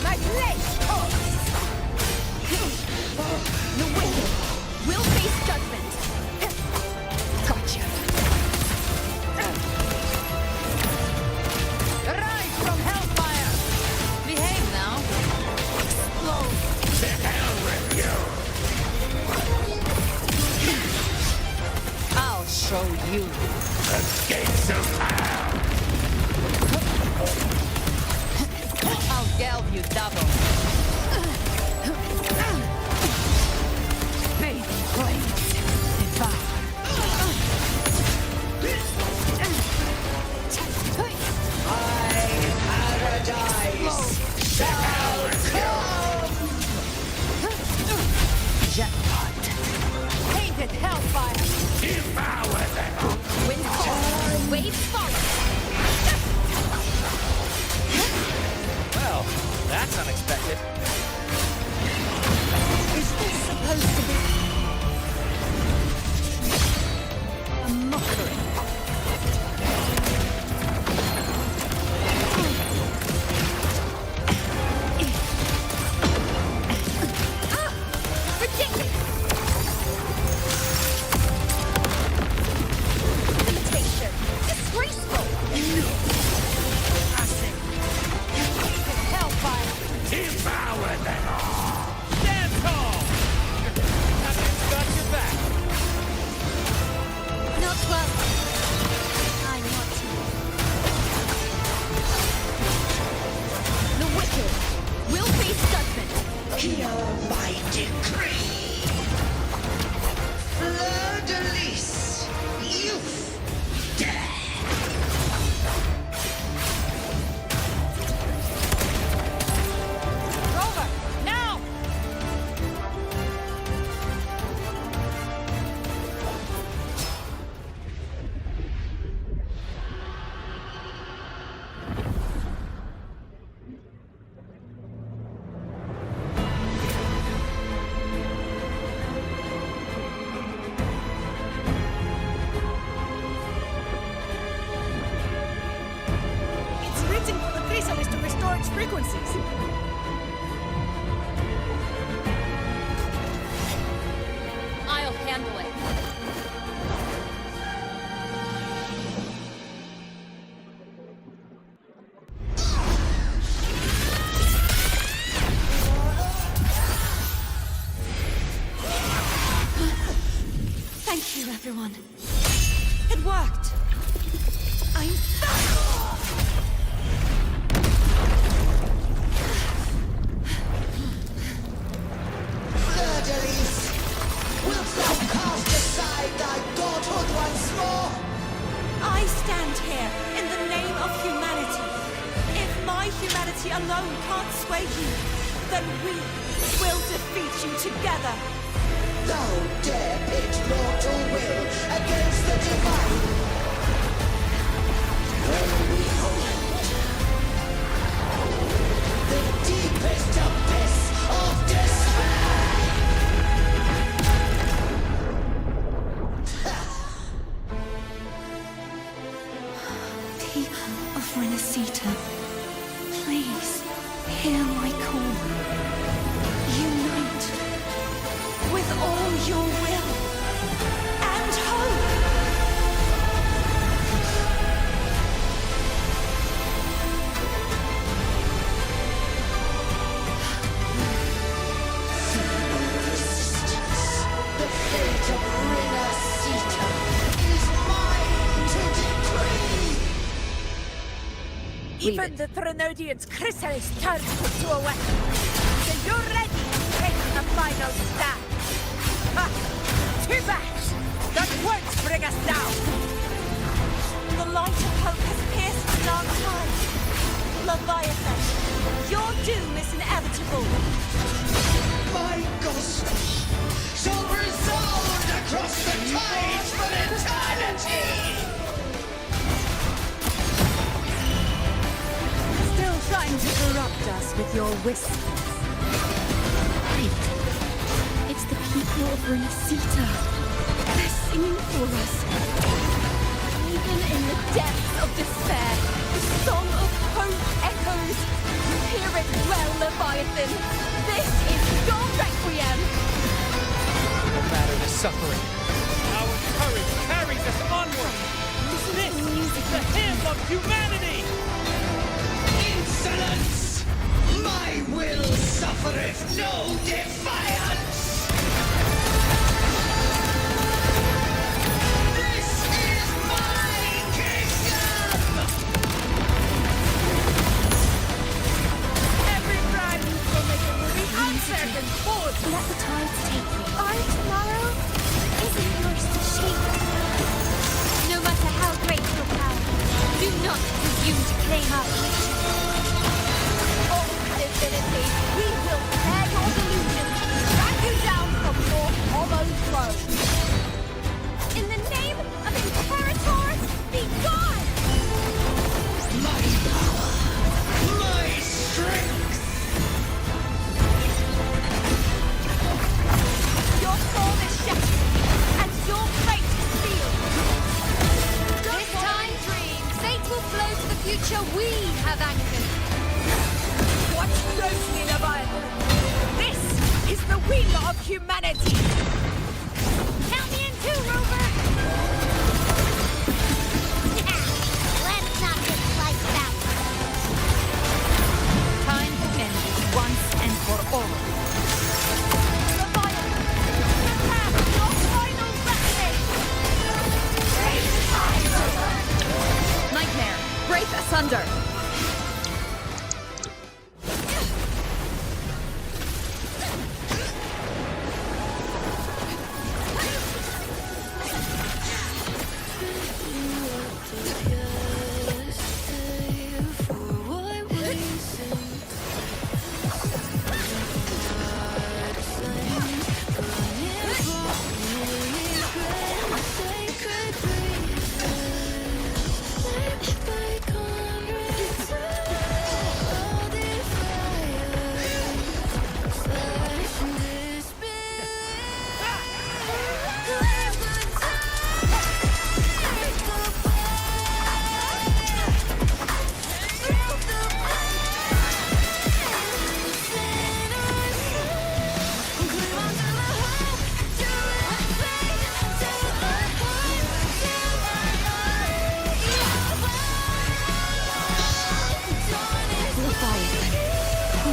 My blade. The wicked will face judgment. Gotcha. Rise from hellfire. Behave now. Explode. To hell with you! I'll show you. The gates of hell! I'll delve you double. Baby blades. Devour. paradise shall come! Jackpot. Painted hellfire. Devour them! Wind calls. Waves follow. Well, that's unexpected. Is this supposed to be a mockery? Ridiculous! Imitation! Disgraceful! Hellfire. Devour them all! Stand tall! Captain's got your back. Not well. I'm not. The wicked will face judgment. Hear my decree! Fleur-de-Lis, youth, death! Rover. Now. It's written for the chrysalis to restore its frequencies. I'll handle it. alone can't sway you, then we will defeat you together. Thou dare pit mortal will against the divine. When we hold the deepest abyss of despair. People of Renacita, please hear my call. Unite with all your will and hope. The fate of Renacita is mine to decree. Even the Threnodian's chrysalis turned to a weapon. So you're ready to take the final stand. Ha! Too bad! That won't bring us down! The light of hope has pierced dark time. Leviathan, your doom is inevitable. My ghost shall resound across the tides for eternity! Still trying to corrupt us with your whispers. Wait. It's the people of Renacita. They're singing for us. Even in the depths of despair, the song of hope echoes. You hear it well, Leviathan. This is your requiem. No matter the suffering, our courage carries us onward. This is the hymn of humanity. Insolence! My will suffereth no defiance! This is my kingdom! Every rhyme will make it will be answered and forth. Let the tides take you. Our tomorrow isn't yours to shape. No matter how great your power, do not presume to claim our future. Oh, divinity, we will tear your delusion, drag you down from your hollow throne. In the name of Imperator, be gone! My power! My strength! Your form is shattered, and your fate is sealed. This time, dream. Fate will flow to the future we have anchored. Watch closely, Leviathan. This is the will of humanity. Count me in too, Rover! Let's not get sliced out. Time to end this once and for all. Leviathan, prepare for your final reckoning! Nightmare, break asunder.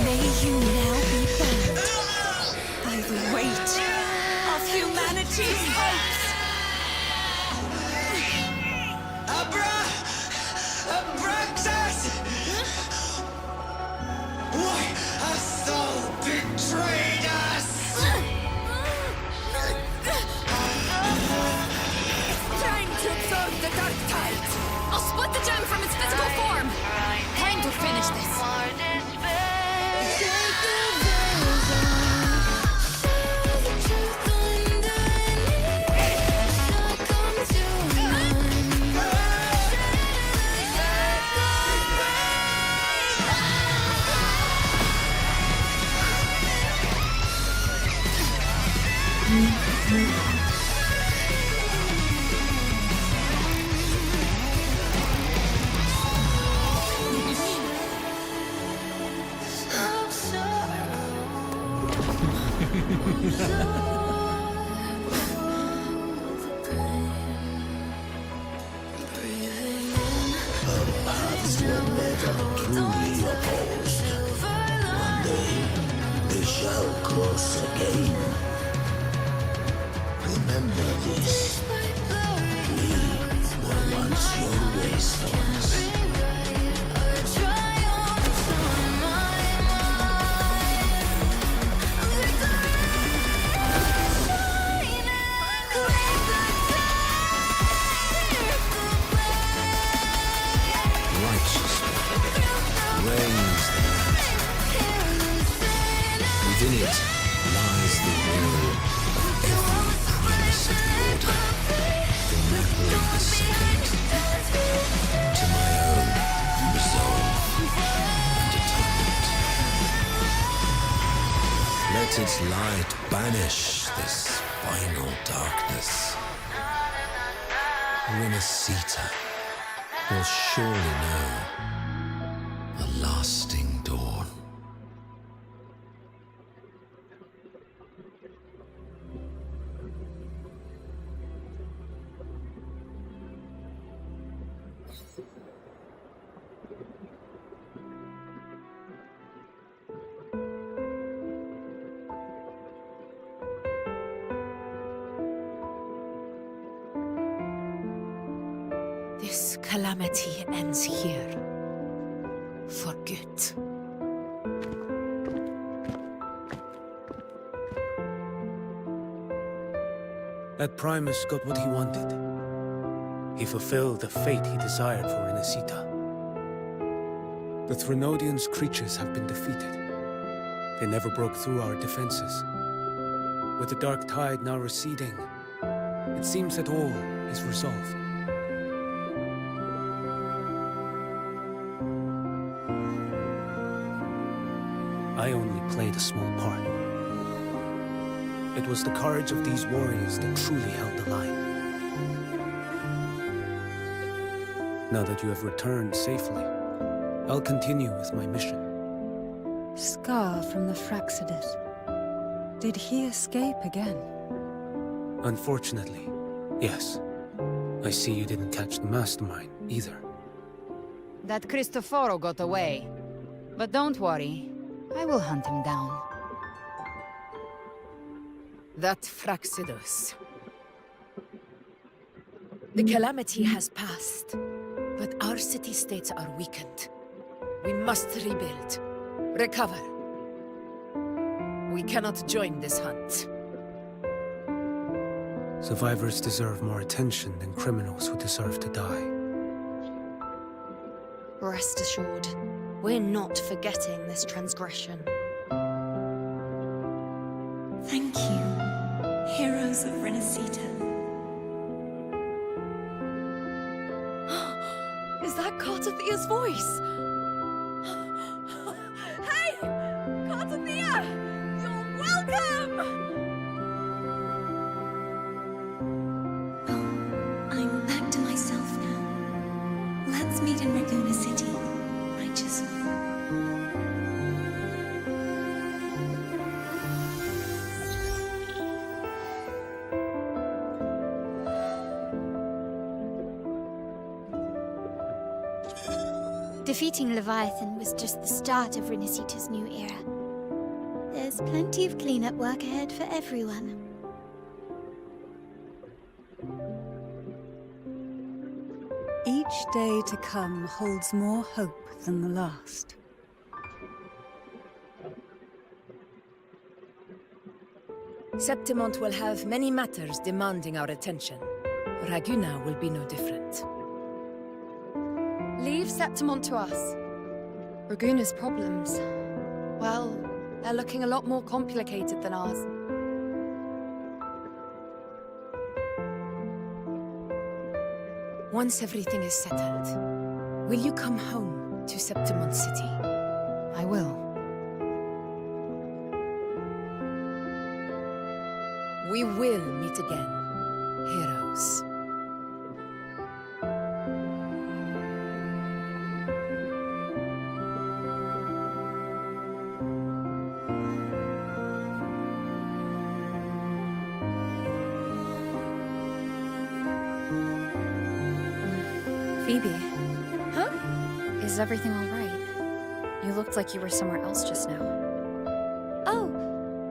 May you now be bound by the weight of humanity's hopes. Abraxas! Why hast thou betrayed us? Time to absorb the dark tide. I'll split the gem from its physical form. Time to finish this. these were never truly opposed. One day, they shall cross again. Remember this. We were once your wastelands. Reigns the land. Within it lies the will of every prince of the order, from Ludwig II to my own resolve and atonement. Let its light banish this final darkness. Renacita will surely know a lasting dawn. This calamity ends here. For good. That Primus got what he wanted. He fulfilled the fate he desired for Renacita. The Threnodian's creatures have been defeated. They never broke through our defenses. With the dark tide now receding, it seems that all is resolved. I only played a small part. It was the courage of these warriors that truly held the line. Now that you have returned safely, I'll continue with my mission. Scar from the Fraxidus. Did he escape again? Unfortunately, yes. I see you didn't catch the mastermind, either. That Cristoforo got away. But don't worry, I will hunt him down. That Fraxidus. The calamity has passed, but our city-states are weakened. We must rebuild, recover. We cannot join this hunt. Survivors deserve more attention than criminals who deserve to die. Rest assured, we're not forgetting this transgression. Thank you, heroes of Renacita. Is that Cartathia's voice? Hey! Cartathia! You're welcome! I'm back to myself now. Let's meet in Raguna City, righteous one. Defeating Leviathan was just the start of Renacita's new era. There's plenty of cleanup work ahead for everyone. Each day to come holds more hope than the last. Septimont will have many matters demanding our attention. Raguna will be no different. Leave Septimont to us. Raguna's problems, well, they're looking a lot more complicated than ours. Once everything is settled, will you come home to Septimont City? I will. We will meet again, heroes. Phoebe. Huh? Is everything alright? You looked like you were somewhere else just now. Oh,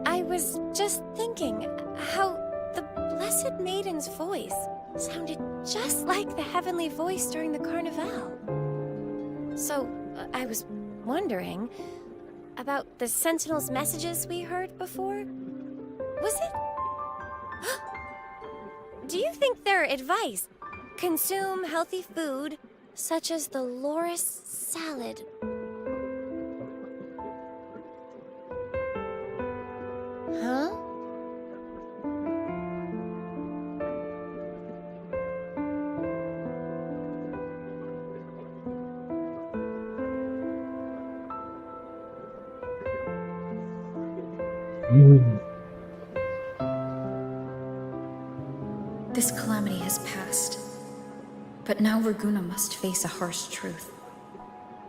I was just thinking how the Blessed Maiden's voice sounded just like the heavenly voice during the Carnival. So, I was wondering about the Sentinel's messages we heard before. Was it? Do you think their advice, consume healthy food, such as the Loris salad? Huh? This calamity has passed. But now Raguna must face a harsh truth.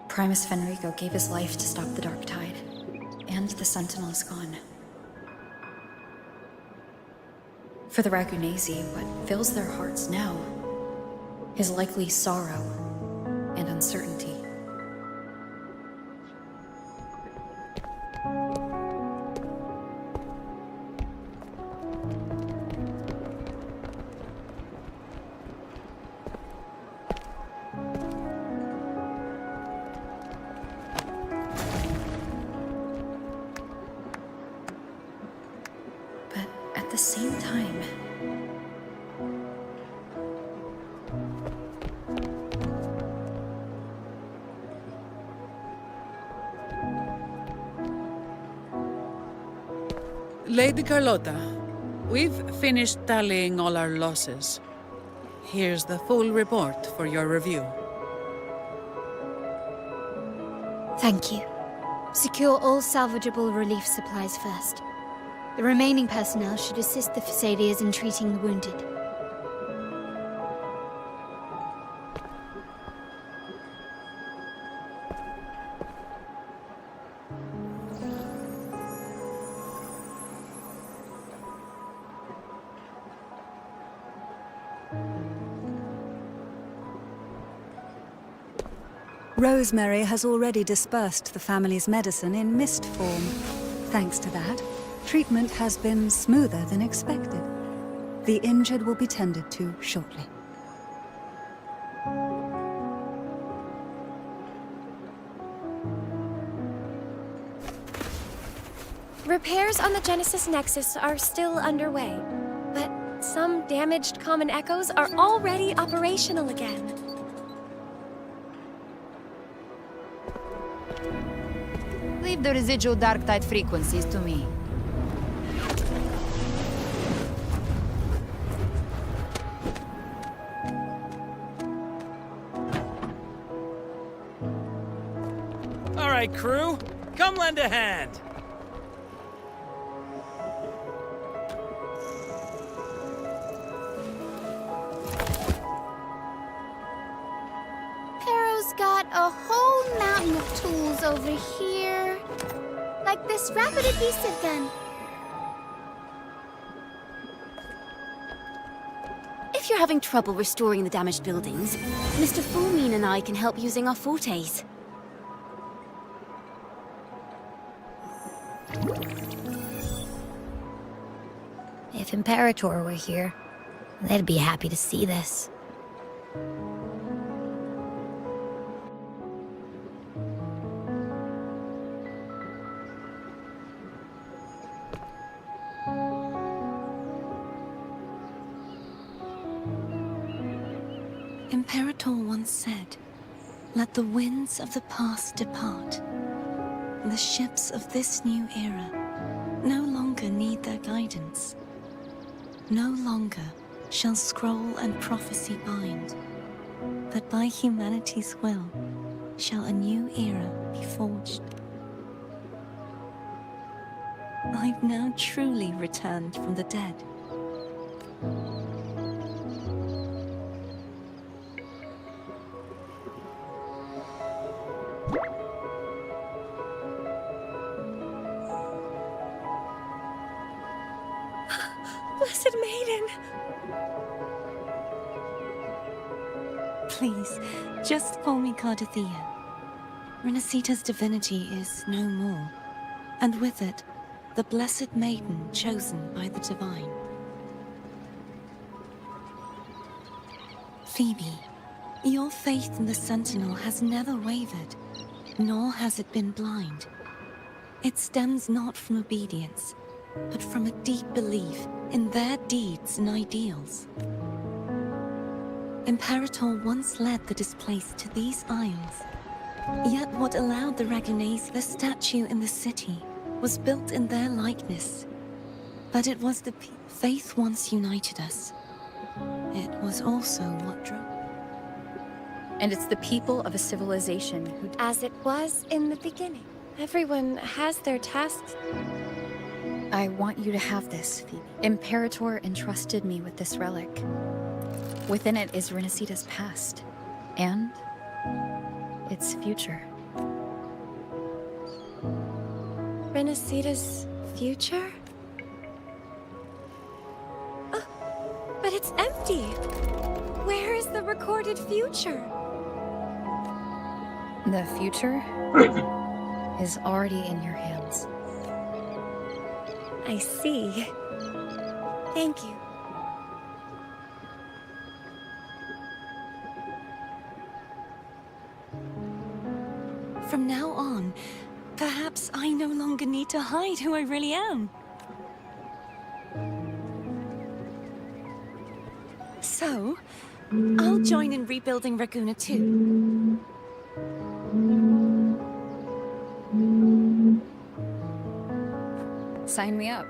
Primus Fenrico gave his life to stop the Dark Tide, and the Sentinel is gone. For the Ragunesi, what fills their hearts now is likely sorrow and uncertainty. But at the same time, Lady Carlotta, we've finished tallying all our losses. Here's the full report for your review. Thank you. Secure all salvageable relief supplies first. The remaining personnel should assist the Phasadeas in treating the wounded. Rosemary has already dispersed the family's medicine in mist form. Thanks to that, treatment has been smoother than expected. The injured will be tended to shortly. Repairs on the Genesis Nexus are still underway, but some damaged common echoes are already operational again. Leave the residual dark tide frequencies to me. All right, crew, come lend a hand. Pero's got a whole mountain of tools over here. Like this rapid adhesive gun. If you're having trouble restoring the damaged buildings, Mr. Fulmine and I can help using our fortes. If Imperator were here, they'd be happy to see this. Imperator once said, "Let the winds of the past depart. The ships of this new era no longer need their guidance. No longer shall scroll and prophecy bind, but by humanity's will shall a new era be forged." I've now truly returned from the dead. Blessed Maiden! Please, just call me Cardothea. Renacita's divinity is no more, and with it, the blessed maiden chosen by the divine. Phoebe, your faith in the Sentinel has never wavered, nor has it been blind. It stems not from obedience, but from a deep belief in their deeds and ideals. Imperator once led the displaced to these isles. Yet what allowed the Raguenais the statue in the city was built in their likeness. But it was the faith once united us. It was also what drove. And it's the people of a civilization who... As it was in the beginning. Everyone has their tasks. I want you to have this, Phoebe. Imperator entrusted me with this relic. Within it is Renacita's past. And... its future. Renacita's future? Oh, but it's empty! Where is the recorded future? The future is already in your hands. I see. Thank you. From now on, perhaps I no longer need to hide who I really am. So, I'll join in rebuilding Raguena too. Sign me up.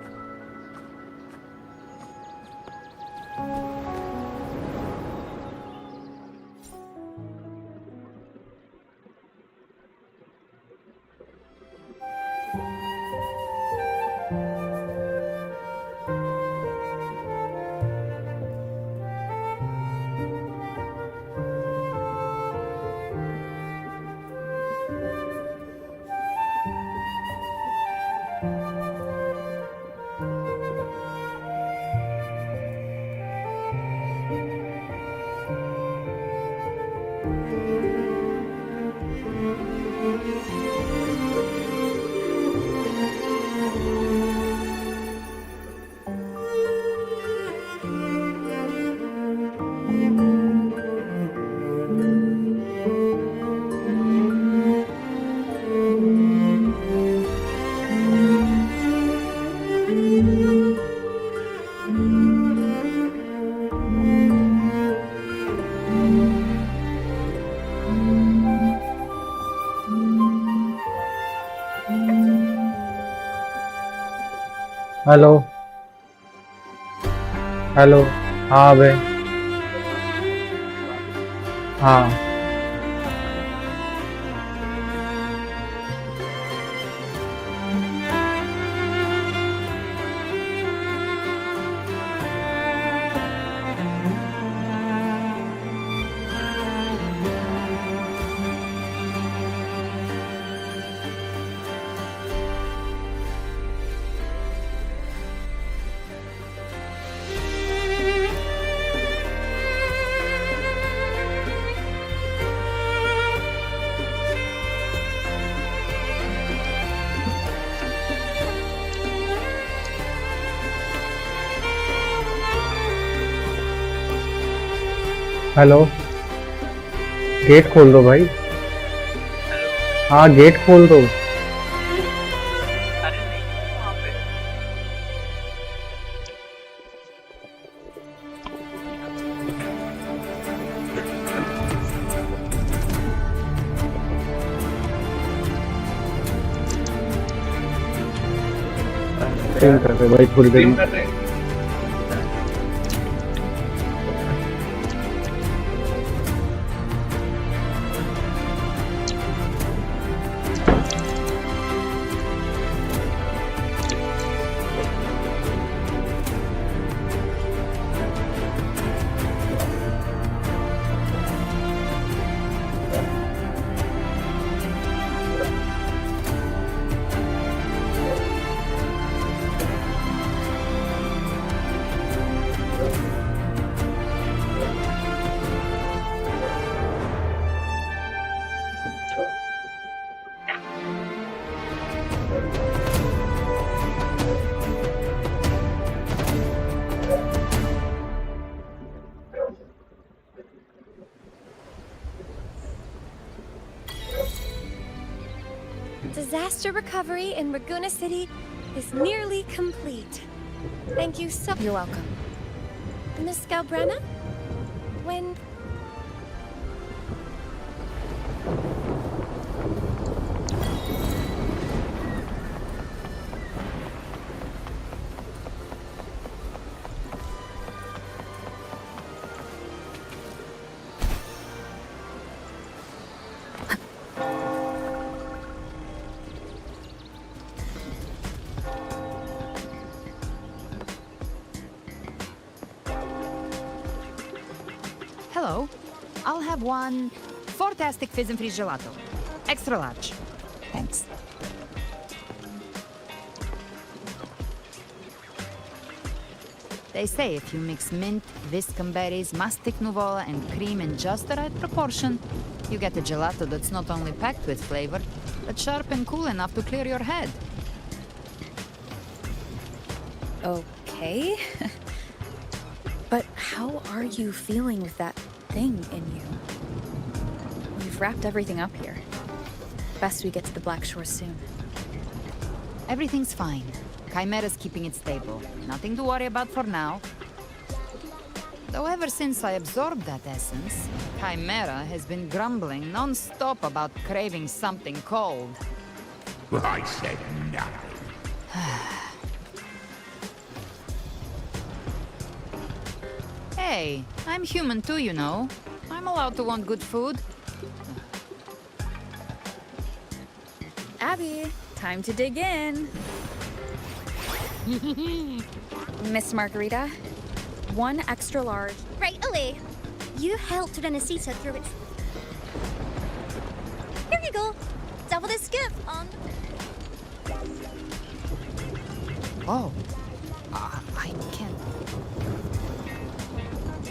Hello hello हाँ बे हाँ hello gate खोल दो भाई हाँ gate खोल दो stream कर रहे भाई थोड़ी देर में Disaster recovery in Raguna City is nearly complete. Thank you so— You're welcome. Miss Galbrena? When— Hello. I'll have one fantastic fizz and freeze gelato. Extra large. Thanks. They say if you mix mint, viscum berries, mastic nuvola, and cream in just the right proportion, you get a gelato that's not only packed with flavor, but sharp and cool enough to clear your head. Okay. But how are you feeling with that thing in you? We've wrapped everything up here. Best we get to the Black Shore soon. Everything's fine. Chimera's keeping it stable. Nothing to worry about for now. Though ever since I absorbed that essence, Chimera has been grumbling non-stop about craving something cold. I said nothing. Hey, I'm human too, you know. I'm allowed to want good food. Abby, time to dig in. Miss Margarita, one extra large. Right away. You helped Renesita through its... Here you go. Double the scoop on... Oh. I can't.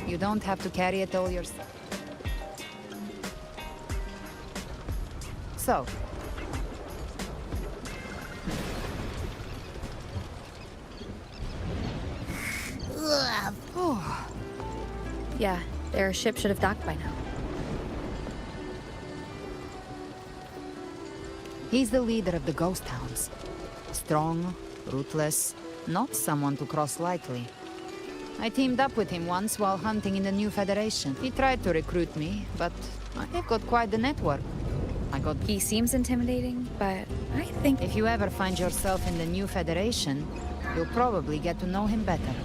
You don't have to carry it all yourself. So. Yeah, their ship should have docked by now. He's the leader of the ghost hounds. Strong, ruthless, not someone to cross lightly. I teamed up with him once while hunting in the New Federation. He tried to recruit me, but I've got quite the network. He seems intimidating, but I think... If you ever find yourself in the New Federation, you'll probably get to know him better.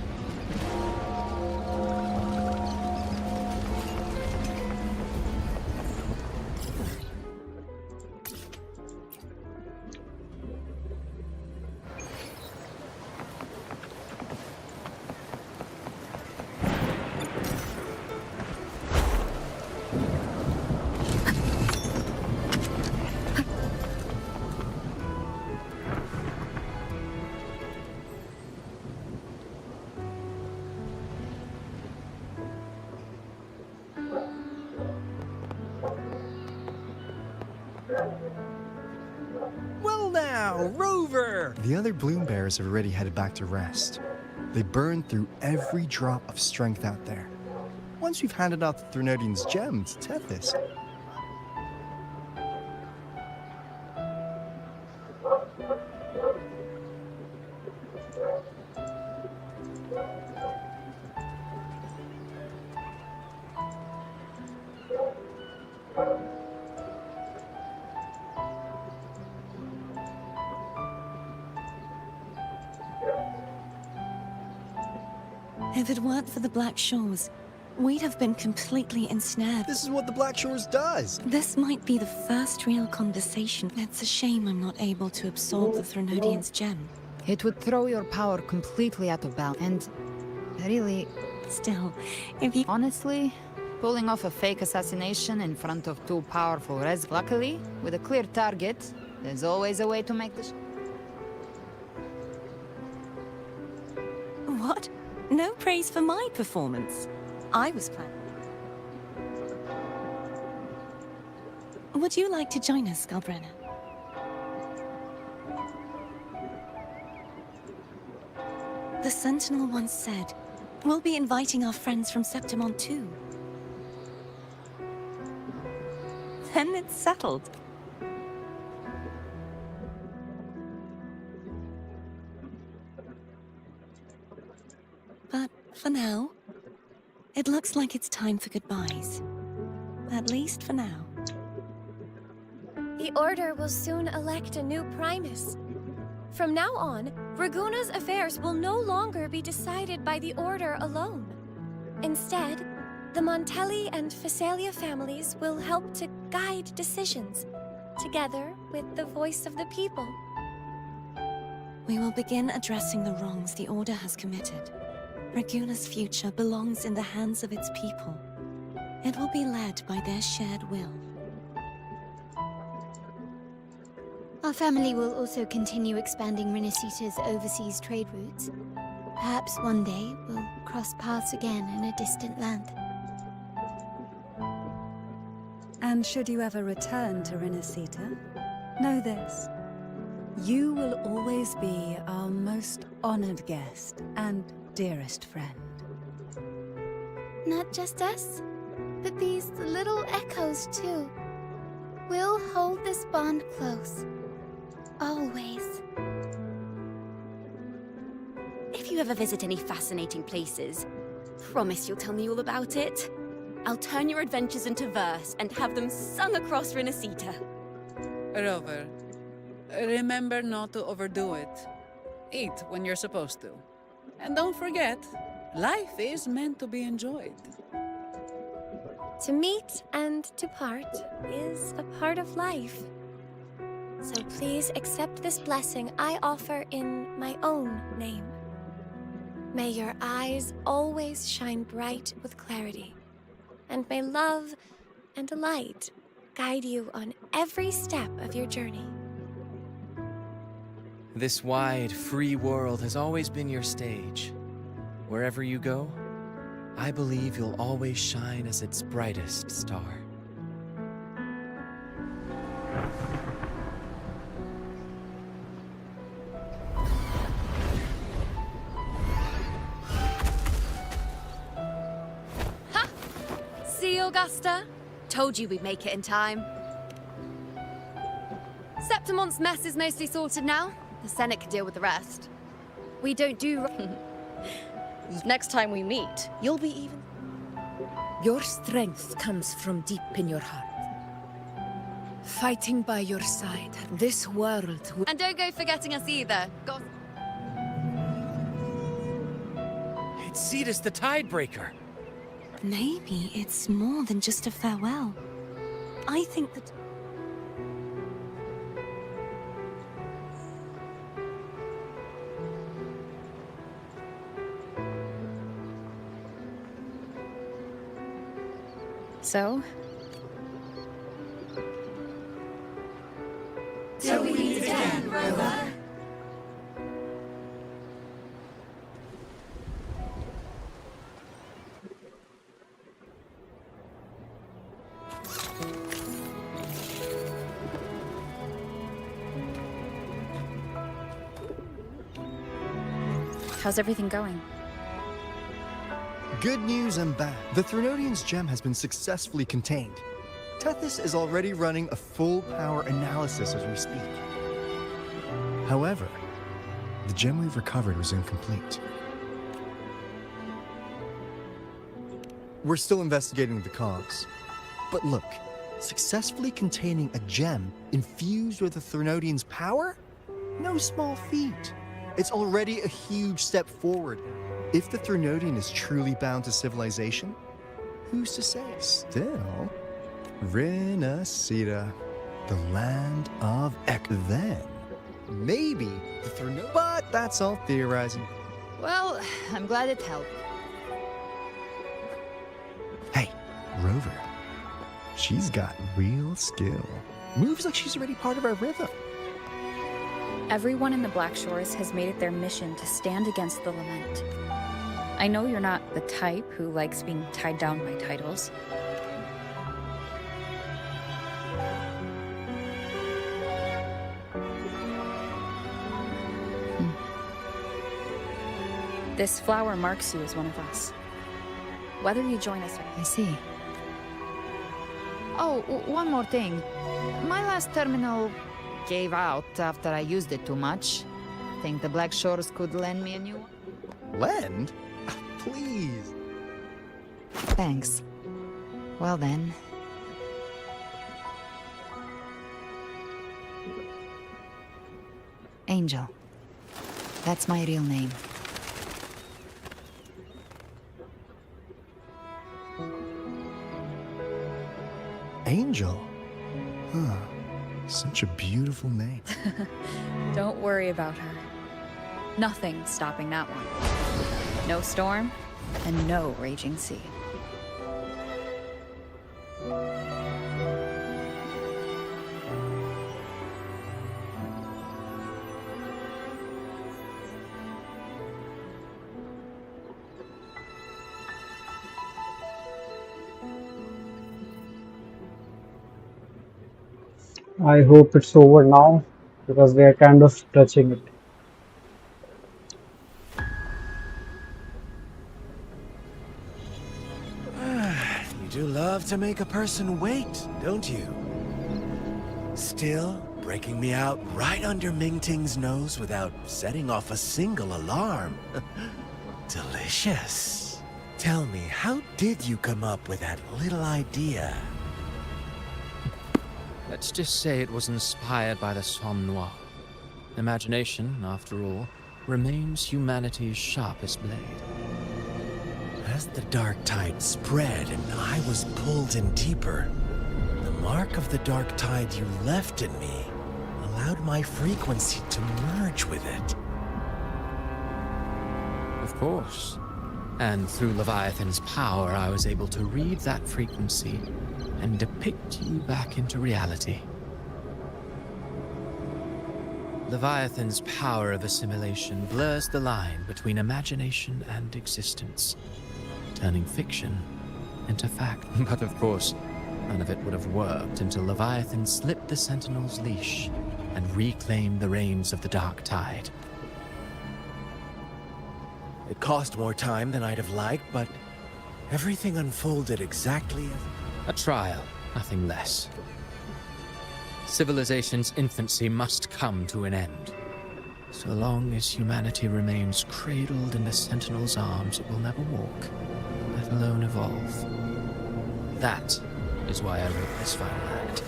Well now, Rover! The other Bloom Bearers have already headed back to rest. They burned through every drop of strength out there. Once we've handed out the Threnodian's gem to Tethys, If it weren't for the Black Shores, we'd have been completely ensnared. This is what the Black Shores does! This might be the first real conversation. It's a shame I'm not able to absorb the Threnodian's gem. It would throw your power completely out of balance, and really... Still, if you... Honestly, pulling off a fake assassination in front of two powerful res... Luckily, with a clear target, there's always a way to make the... What? No praise for my performance. I was planning. Would you like to join us, Galbrena? The Sentinel once said, we'll be inviting our friends from Septimont too. Then it's settled. For now, it looks like it's time for goodbyes. At least for now. The Order will soon elect a new Primus. From now on, Raguna's affairs will no longer be decided by the Order alone. Instead, the Montelli and Phasalia families will help to guide decisions, together with the voice of the people. We will begin addressing the wrongs the Order has committed. Raguna's future belongs in the hands of its people. It will be led by their shared will. Our family will also continue expanding Renacita's overseas trade routes. Perhaps one day we'll cross paths again in a distant land. And should you ever return to Renacita, know this. You will always be our most honored guest and dearest friend. Not just us, but these little echoes too. We'll hold this bond close. Always. If you ever visit any fascinating places, promise you'll tell me all about it. I'll turn your adventures into verse and have them sung across Renacita. Rover, remember not to overdo it. Eat when you're supposed to. And don't forget, life is meant to be enjoyed. To meet and to part is a part of life. So please accept this blessing I offer in my own name. May your eyes always shine bright with clarity, and may love and light guide you on every step of your journey. This wide, free world has always been your stage. Wherever you go, I believe you'll always shine as its brightest star. See, Augusta? Told you we'd make it in time. Septimont's mess is mostly sorted now. The Senate can deal with the rest. We don't do... Next time we meet, you'll be even... Your strength comes from deep in your heart. Fighting by your side, this world will... And don't go forgetting us either. God... It's Cetus the Tidebreaker. Maybe it's more than just a farewell. I think that... So? Till we meet again, Rover. How's everything going? Good news and bad. The Threnodian's gem has been successfully contained. Tethys is already running a full power analysis as we speak. However, the gem we've recovered was incomplete. We're still investigating the cause. But look, successfully containing a gem infused with the Threnodian's power? No small feat. It's already a huge step forward. If the Threnodian is truly bound to civilization, who's to say? Still, Renacita, the land of Ek. Then, maybe the Threnodian... But that's all theorizing. Well, I'm glad it helped. Hey, Rover. She's got real skill. Moves like she's already part of our rhythm. Everyone in the Black Shores has made it their mission to stand against the Lament. I know you're not the type who likes being tied down by titles. This flower marks you as one of us. Whether you join us or... I see. Oh, one more thing. My last terminal gave out after I used it too much. Think the Black Shores could lend me a new one? Lend? please. Thanks. Well then. Angel. That's my real name. Angel? Huh. Such a beautiful name. Don't worry about her. Nothing's stopping that one. No storm, and no raging sea. I hope it's over now because they are kind of touching it. You do love to make a person wait, don't you? Still breaking me out right under Mingting's nose without setting off a single alarm. Delicious. Tell me, how did you come up with that little idea? Let's just say it was inspired by the Somme Noir. Imagination, after all, remains humanity's sharpest blade. As the dark tide spread and I was pulled in deeper, the mark of the dark tide you left in me allowed my frequency to merge with it. Of course. And through Leviathan's power, I was able to read that frequency and depict you back into reality. Leviathan's power of assimilation blurs the line between imagination and existence, turning fiction into fact. But of course, none of it would have worked until Leviathan slipped the Sentinel's leash and reclaimed the reins of the Dark Tide. It cost more time than I'd have liked, but everything unfolded exactly as... A trial, nothing less. Civilization's infancy must come to an end. So long as humanity remains cradled in the Sentinel's arms, it will never walk, let alone evolve. That is why I wrote this final act.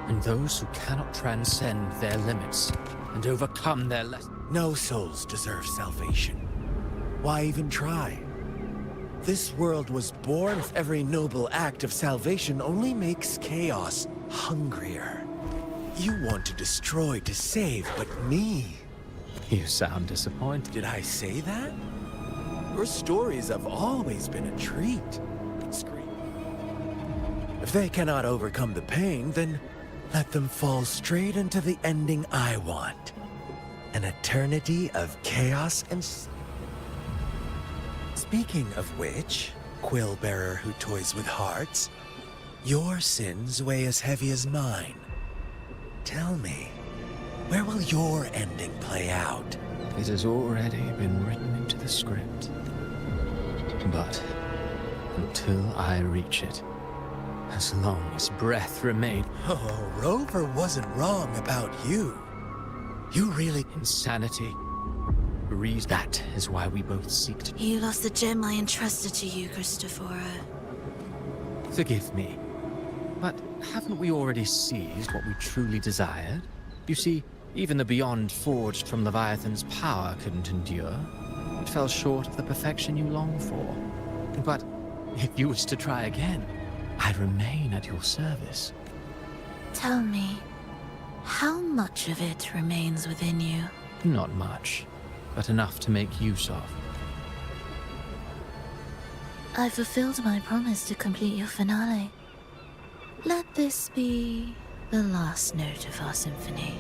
And those who cannot transcend their limits and overcome their No souls deserve salvation. Why even try? This world was born with every noble act of salvation only makes chaos hungrier. You want to destroy to save, but me... You sound disappointed. Did I say that? Your stories have always been a treat. If they cannot overcome the pain, then let them fall straight into the ending I want. An eternity of chaos and... Speaking of which, quill-bearer who toys with hearts, your sins weigh as heavy as mine. Tell me, where will your ending play out? It has already been written into the script. But until I reach it, as long as breath remains... Oh, Rover wasn't wrong about you. You really... Insanity. That is why we both seek to... You lost the gem I entrusted to you, Cristoforo. Forgive me, but haven't we already seized what we truly desired? You see, even the Beyond forged from Leviathan's power couldn't endure. It fell short of the perfection you long for. But if you was to try again, I'd remain at your service. Tell me, how much of it remains within you? Not much, but enough to make use of. I fulfilled my promise to complete your finale. Let this be the last note of our symphony.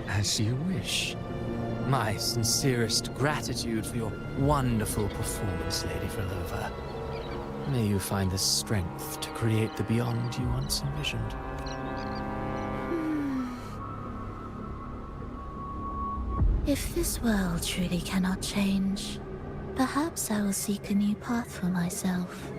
As you wish. My sincerest gratitude for your wonderful performance, Lady Frelova. May you find the strength to create the beyond you once envisioned. If this world truly cannot change, perhaps I will seek a new path for myself.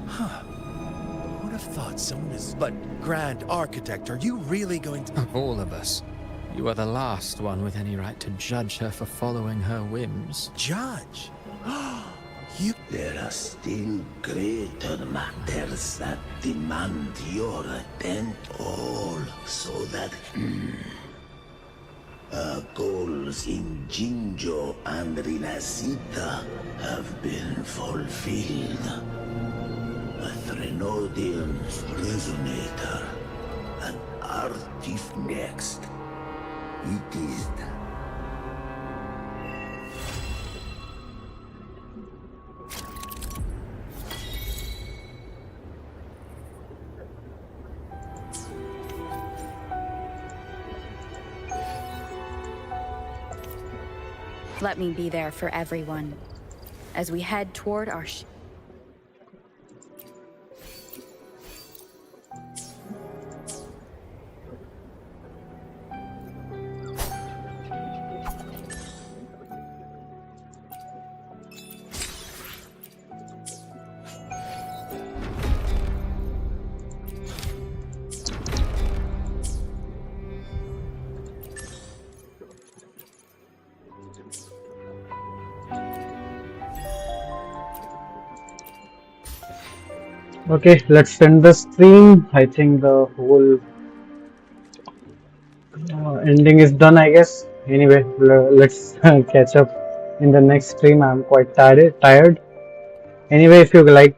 Huh. Arizona's but Grand Architect, are you really going to... Of all of us, you are the last one with any right to judge her for following her whims. Judge? There are still greater matters that demand your attention, all so that our goals in Jinjo and Rinasita have been fulfilled. A Threnodian resonator, an artifact next. It is Let me be there for everyone as we head toward our Okay, let's end the stream. I think the whole ending is done, I guess. Anyway, let's catch up in the next stream. I'm quite tired. Anyway, if you like